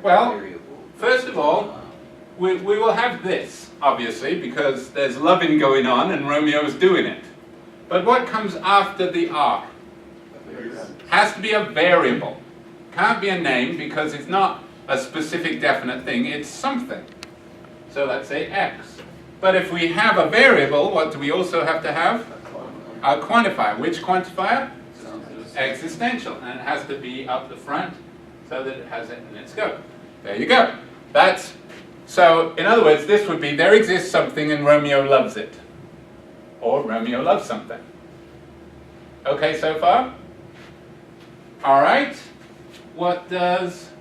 [SPEAKER 1] Well, first of all, we will have this, obviously, because there's loving going on and Romeo's doing it. But what comes after the R? Has to be a variable. Can't be a name because it's not a specific definite thing, it's something. So let's say X. But if we have a variable, what do we also have to have? A quantifier. Which quantifier? Existential. And it has to be up the front so that it has it in its scope. There you go. So, in other words, this would be, there exists something and Romeo loves it. Or Romeo loves something. Okay so far? Alright. What does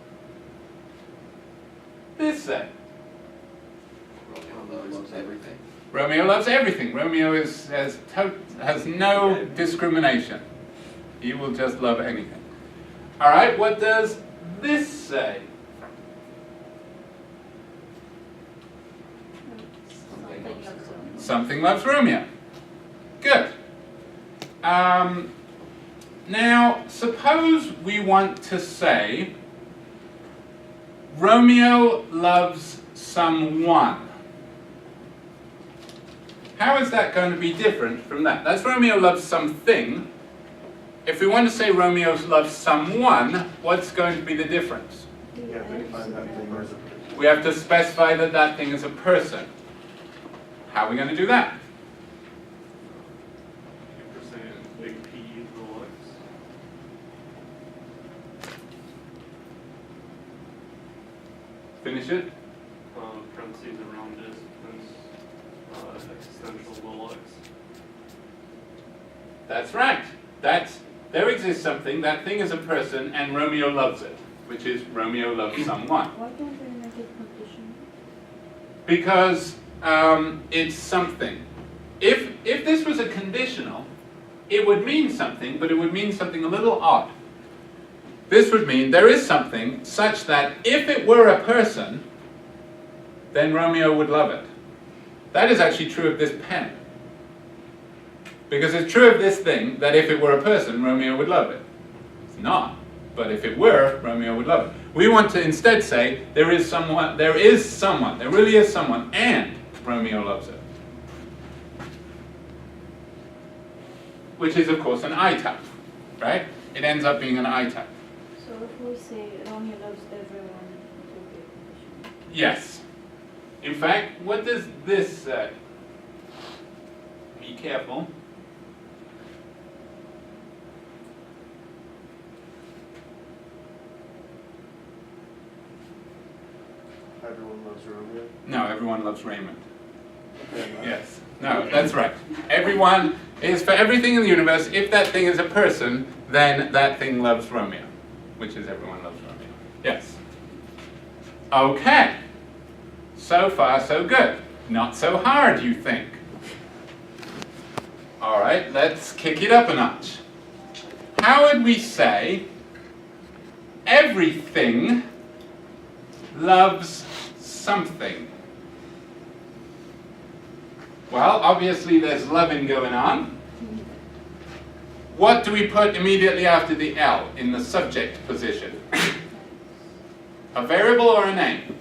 [SPEAKER 1] this say?
[SPEAKER 2] loves everything.
[SPEAKER 1] Romeo loves everything. Romeo has no discrimination. He will just love anything. All right, what does this say? Something loves Romeo. Good. Now, suppose we want to say Romeo loves someone. How is that going to be different from that? That's Romeo loves something. If we want to say Romeo loves someone, what's going to be the difference?
[SPEAKER 3] You have to define that thing as a person.
[SPEAKER 1] We have to specify that that thing is a person. How are we going to do that?
[SPEAKER 4] You're saying big P, little x.
[SPEAKER 1] Finish it.
[SPEAKER 4] Parentheses around it, existential little x.
[SPEAKER 1] That's right. There exists something, that thing is a person, and Romeo loves it, which is Romeo loves someone.
[SPEAKER 6] Why don't they make it conditional?
[SPEAKER 1] Because it's something. If this was a conditional, it would mean something, but it would mean something a little odd. This would mean there is something such that if it were a person, then Romeo would love it. That is actually true of this pen. Because it's true of this thing that if it were a person, Romeo would love it. It's not. But if it were, Romeo would love it. We want to instead say there really is someone, and Romeo loves it. Which is, of course, an I type, right? It ends up being an I type.
[SPEAKER 6] So if we say Romeo loves everyone, it will be a conditional.
[SPEAKER 1] Yes. In fact, what does this say? Be careful.
[SPEAKER 3] Everyone loves Romeo.
[SPEAKER 1] No, everyone loves Raymond.
[SPEAKER 3] Okay, nice.
[SPEAKER 1] Yes. No, that's right. Everyone is for everything in the universe. If that thing is a person, then that thing loves Romeo, which is everyone loves Romeo. Yes. Okay. So far, so good. Not so hard, you think. All right, let's kick it up a notch. How would we say everything loves something? Well, obviously there's loving going on. What do we put immediately after the L in the subject position? A variable or a name?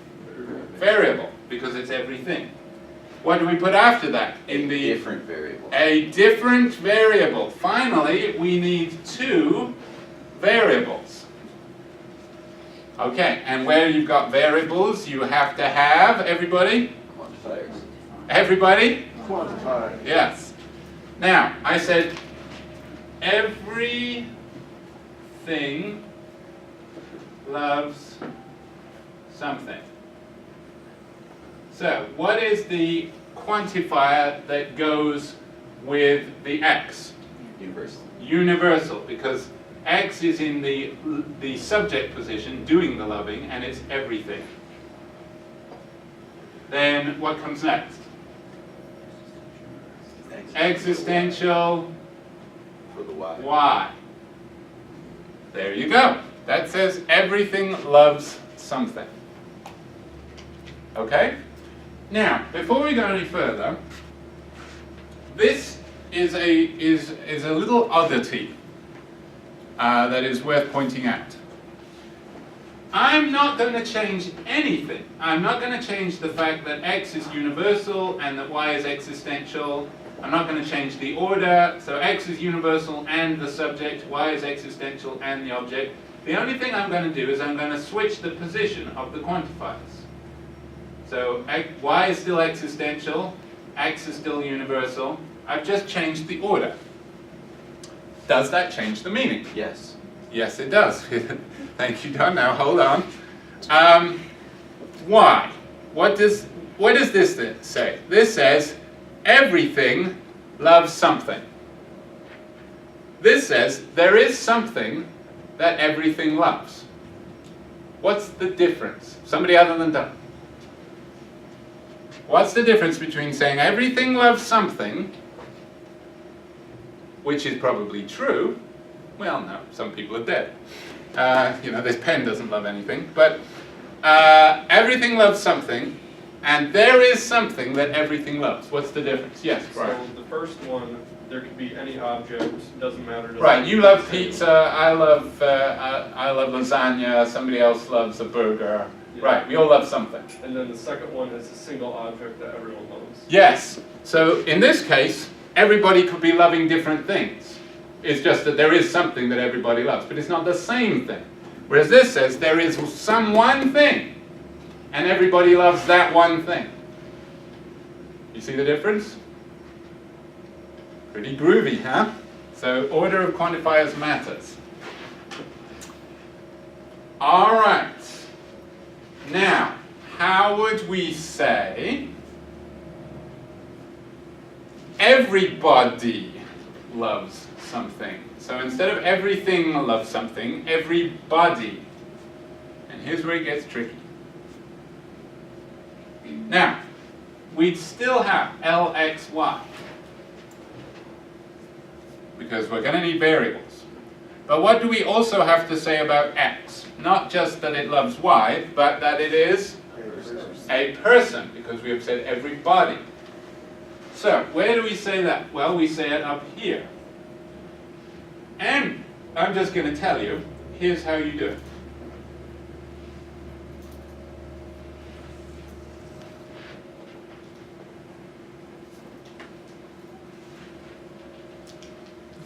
[SPEAKER 1] Variable, because it's everything. What do we put after that? In the
[SPEAKER 2] different variable.
[SPEAKER 1] A different variable. Finally, we need two variables. Okay, and where you've got variables, you have to have, everybody?
[SPEAKER 2] Quantifiers.
[SPEAKER 1] Everybody?
[SPEAKER 3] Quantifier.
[SPEAKER 1] Yes. Now, I said everything loves something. So, what is the quantifier that goes with the x?
[SPEAKER 2] Universal.
[SPEAKER 1] Universal, because x is in the subject position doing the loving, and it's everything. Then what comes next? Existential
[SPEAKER 2] For the Y.
[SPEAKER 1] y. There you go. That says everything loves something. Okay? Now, before we go any further, this is a little oddity that is worth pointing out. I'm not going to change anything. I'm not going to change the fact that x is universal and that y is existential. I'm not going to change the order. So x is universal and the subject, y is existential and the object. The only thing I'm going to do is I'm going to switch the position of the quantifiers. So y is still existential, x is still universal. I've just changed the order. Does that change the meaning?
[SPEAKER 2] Yes.
[SPEAKER 1] Yes, it does. Thank you, Don. Now, hold on. Y. What does this say? This says everything loves something. This says there is something that everything loves. What's the difference? Somebody other than Don. What's the difference between saying everything loves something, which is probably true? Well, no, some people are dead. This pen doesn't love anything, but everything loves something, and there is something that everything loves. What's the difference? Yes, Brian.
[SPEAKER 4] So the first one, there could be any object, doesn't matter.
[SPEAKER 1] Right, you love pizza, I love lasagna, somebody else loves a burger.
[SPEAKER 4] Yeah.
[SPEAKER 1] Right, we all love something.
[SPEAKER 4] And then the second one is a single object that everyone loves.
[SPEAKER 1] Yes, so in this case, everybody could be loving different things. It's just that there is something that everybody loves, but it's not the same thing. Whereas this says there is some one thing, and everybody loves that one thing. You see the difference? Pretty groovy, huh? So order of quantifiers matters. All right. Now, how would we say everybody loves something? So instead of everything loves something, everybody. And here's where it gets tricky. Now, we'd still have LXY, because we're going to need variables. But what do we also have to say about X? Not just that it loves Y, but that it is a person, because we have said everybody. So, where do we say that? Well, we say it up here. And I'm just going to tell you, here's how you do it.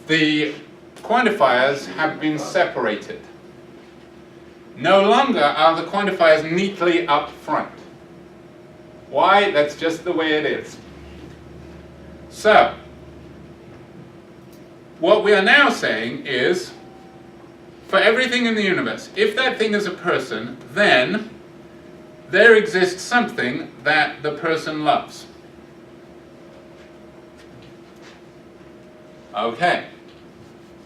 [SPEAKER 1] The quantifiers have been separated. No longer are the quantifiers neatly up front. Why? That's just the way it is. So, what we are now saying is, for everything in the universe, if that thing is a person, then there exists something that the person loves. Okay.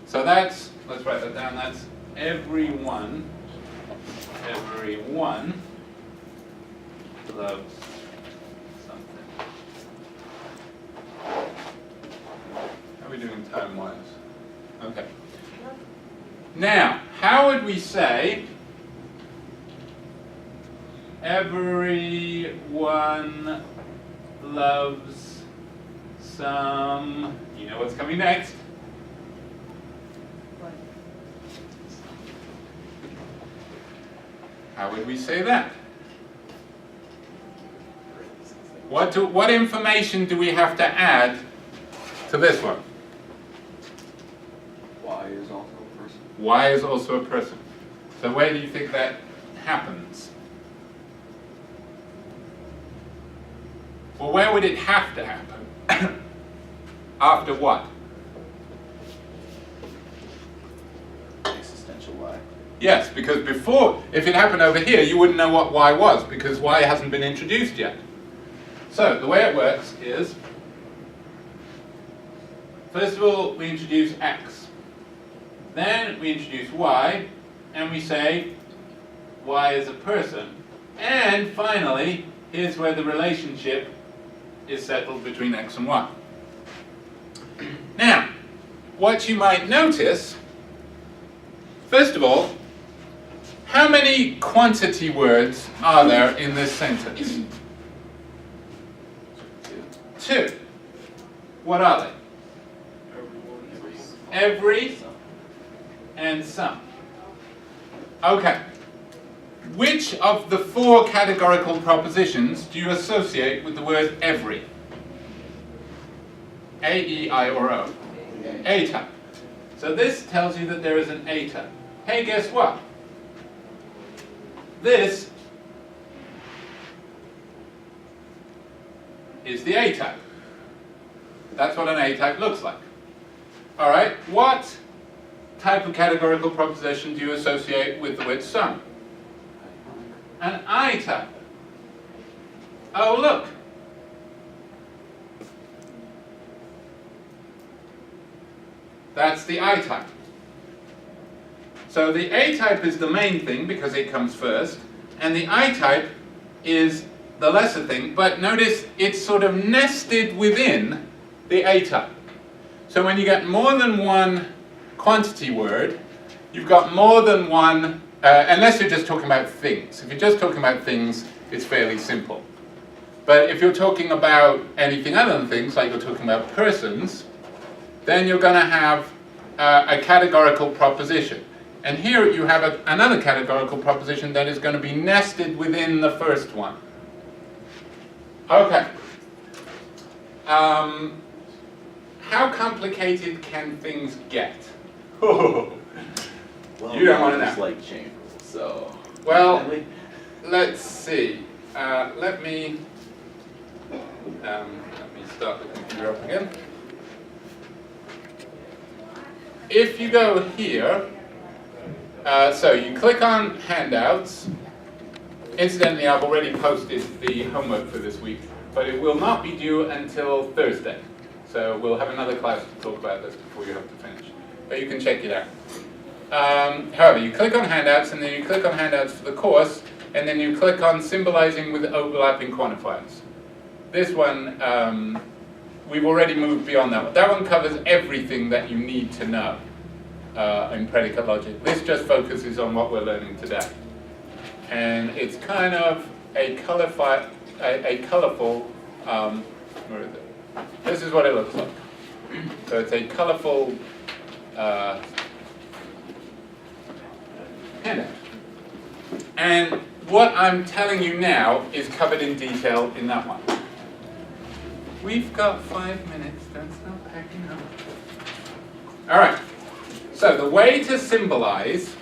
[SPEAKER 1] So that's, let's write that down, that's everyone loves something. How are we doing time-wise? Okay. Now, how would we say everyone loves some, you know what's coming next? How would we say that? What information do we have to add to this one?
[SPEAKER 11] Y is also a person.
[SPEAKER 1] Y is also a person. So where do you think that happens? Well, where would it have to happen? After what?
[SPEAKER 2] Existential Y.
[SPEAKER 1] Yes, because before, if it happened over here, you wouldn't know what Y was, because Y hasn't been introduced yet. So, the way it works is, first of all, we introduce X. Then we introduce Y, and we say Y is a person. And finally, here's where the relationship is settled between X and Y. Now, what you might notice, first of all, how many quantity words are there in this sentence? 2. What are they? Every and some. Okay. Which of the 4 categorical propositions do you associate with the word every? A, E, I, or O? A type. So this tells you that there is an A type. Hey, guess what? This is the A type. That's what an A type looks like. Alright, what type of categorical proposition do you associate with the word some? An I type. Oh, look. That's the I type. So the A type is the main thing because it comes first, and the I type is the lesser thing, but notice it's sort of nested within the A type. So when you get more than one quantity word, you've got more than one, unless you're just talking about things. If you're just talking about things, it's fairly simple. But if you're talking about anything other than things, like you're talking about persons, then you're going to have a categorical proposition. And here you have another categorical proposition that is going to be nested within the first one. Okay. How complicated can things get?
[SPEAKER 2] Well,
[SPEAKER 1] You don't want to
[SPEAKER 2] it's
[SPEAKER 1] know.
[SPEAKER 2] like chain rules, so.
[SPEAKER 1] Well, let's see. Let me start the computer up again. If you go here, so you click on handouts. Incidentally, I've already posted the homework for this week, but it will not be due until Thursday. So we'll have another class to talk about this before you have to finish. But you can check it out. However, you click on handouts, and then you click on handouts for the course, and then you click on symbolizing with overlapping quantifiers. This one, we've already moved beyond that one. That one covers everything that you need to know in predicate logic. This just focuses on what we're learning today. And it's kind of a colorful, where is it? This is what it looks like. So it's a colorful handout. And what I'm telling you now is covered in detail in that one. We've got 5 minutes, don't stop packing up. All right, so the way to symbolize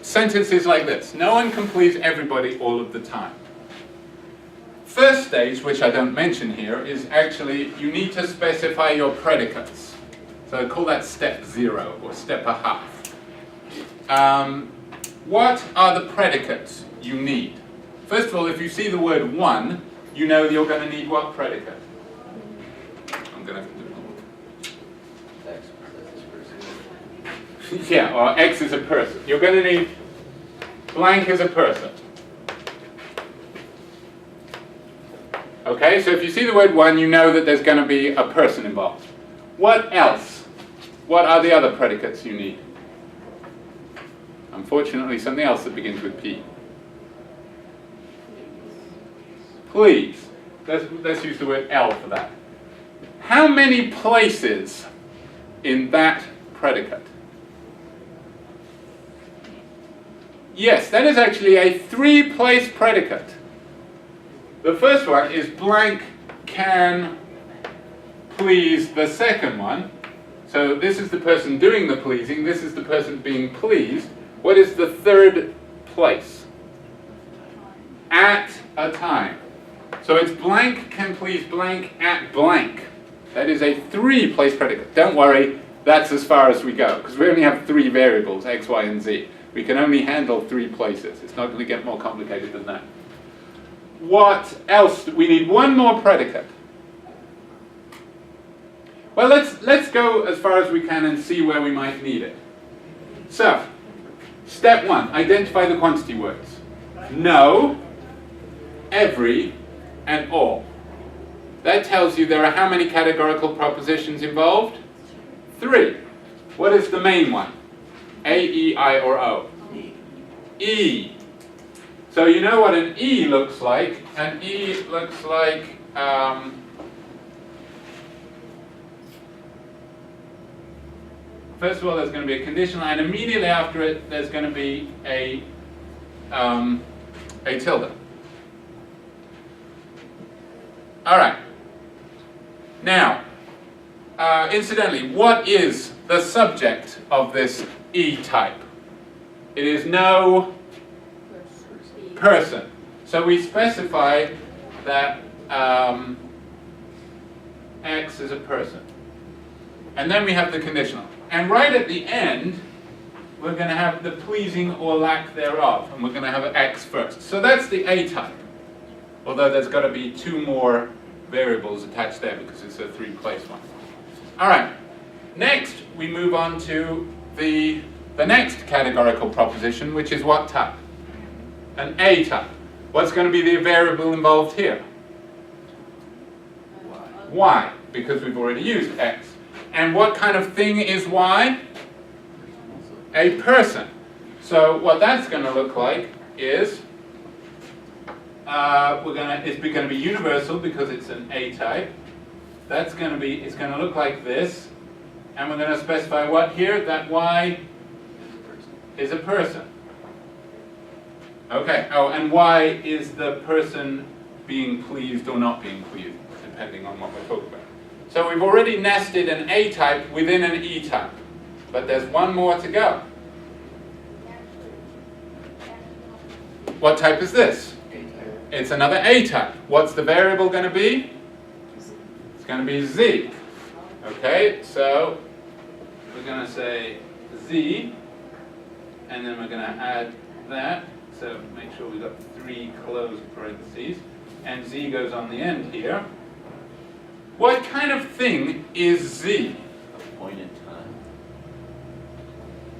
[SPEAKER 1] sentences like this. No one can please everybody all of the time. First stage, which I don't mention here, is actually you need to specify your predicates. So I call that step 0 or step 1/2. What are the predicates you need? First of all, if you see the word one, you know you're going to need what predicate? I'm going to have to do it. Yeah, or X is a person. You're going to need blank is a person. Okay, so if you see the word one, you know that there's going to be a person involved. What else? What are the other predicates you need? Unfortunately, something else that begins with P. Please. Let's use the word L for that. How many places in that predicate? Yes, that is actually a 3-place predicate. The first one is blank can please the second one. So this is the person doing the pleasing, this is the person being pleased. What is the third place? At a time. So it's blank can please blank at blank. That is a 3-place predicate. Don't worry, that's as far as we go, because we only have 3 variables, x, y, and z. We can only handle 3 places. It's not going to get more complicated than that. What else? We need one more predicate. Well, let's go as far as we can and see where we might need it. So, step 1, identify the quantity words. No, every, and all. That tells you there are how many categorical propositions involved? 3. What is the main one? A, E, I, or O?
[SPEAKER 2] E.
[SPEAKER 1] E. So you know what an E looks like. An E looks like first of all, there's going to be a conditional, and immediately after it, there's going to be a tilde. All right. Now, incidentally, what is the subject of this E type? It is no person. So we specify that X is a person. And then we have the conditional. And right at the end, we're going to have the pleasing or lack thereof. And we're going to have an X first. So that's the A type. Although there's got to be 2 more variables attached there because it's a 3-place one. All right. Next, we move on to the next categorical proposition, which is what type? An A type. What's going to be the variable involved here? Y, because we've already used X. And what kind of thing is Y? A person. So what that's going to look like is it's going to be universal because it's an A type. It's going to look like this, and we're going to specify what here? That Y is a person. Okay. Oh, and Y is the person being pleased or not being pleased, depending on what we're talking about. So we've already nested an A type within an E type, but there's one more to go. What type is this? It's another A type. What's the variable going to be? It's going to be Z. Okay, so we're going to say Z, and then we're going to add that. So make sure we've got 3 closed parentheses, and Z goes on the end here. What kind of thing is Z?
[SPEAKER 2] A point in time.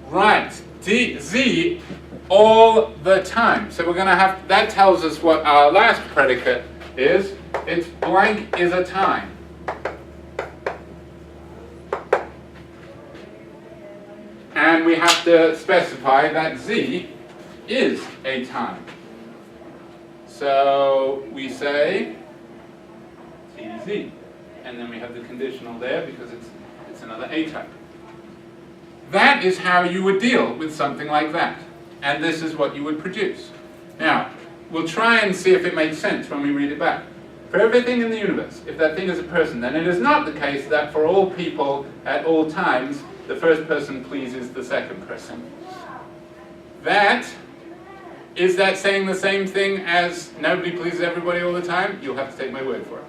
[SPEAKER 1] Right, Z all the time. So we're going to have, that tells us what our last predicate is. It's blank is a time. And we have to specify that Z is a time. So we say TZ. And then we have the conditional there because it's another A type. That is how you would deal with something like that. And this is what you would produce. Now, we'll try and see if it makes sense when we read it back. For everything in the universe, if that thing is a person, then it is not the case that for all people at all times, the first person pleases the second person. Is that saying the same thing as nobody pleases everybody all the time? You'll have to take my word for it.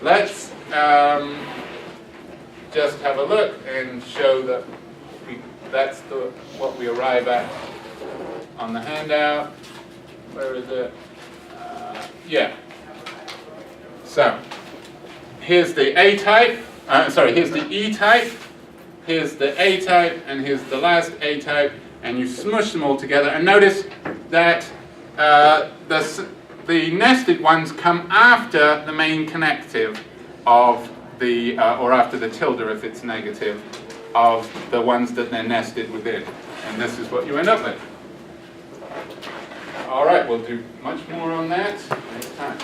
[SPEAKER 1] Let's just have a look and show that that's what we arrive at on the handout. Where is it? Yeah. So here's the A type. Here's the E type. Here's the A type, and here's the last A type, and you smush them all together. And notice that the nested ones come after the main connective of the, or after the tilde if it's negative, of the ones that they're nested within. And this is what you end up with. All right, we'll do much more on that next time.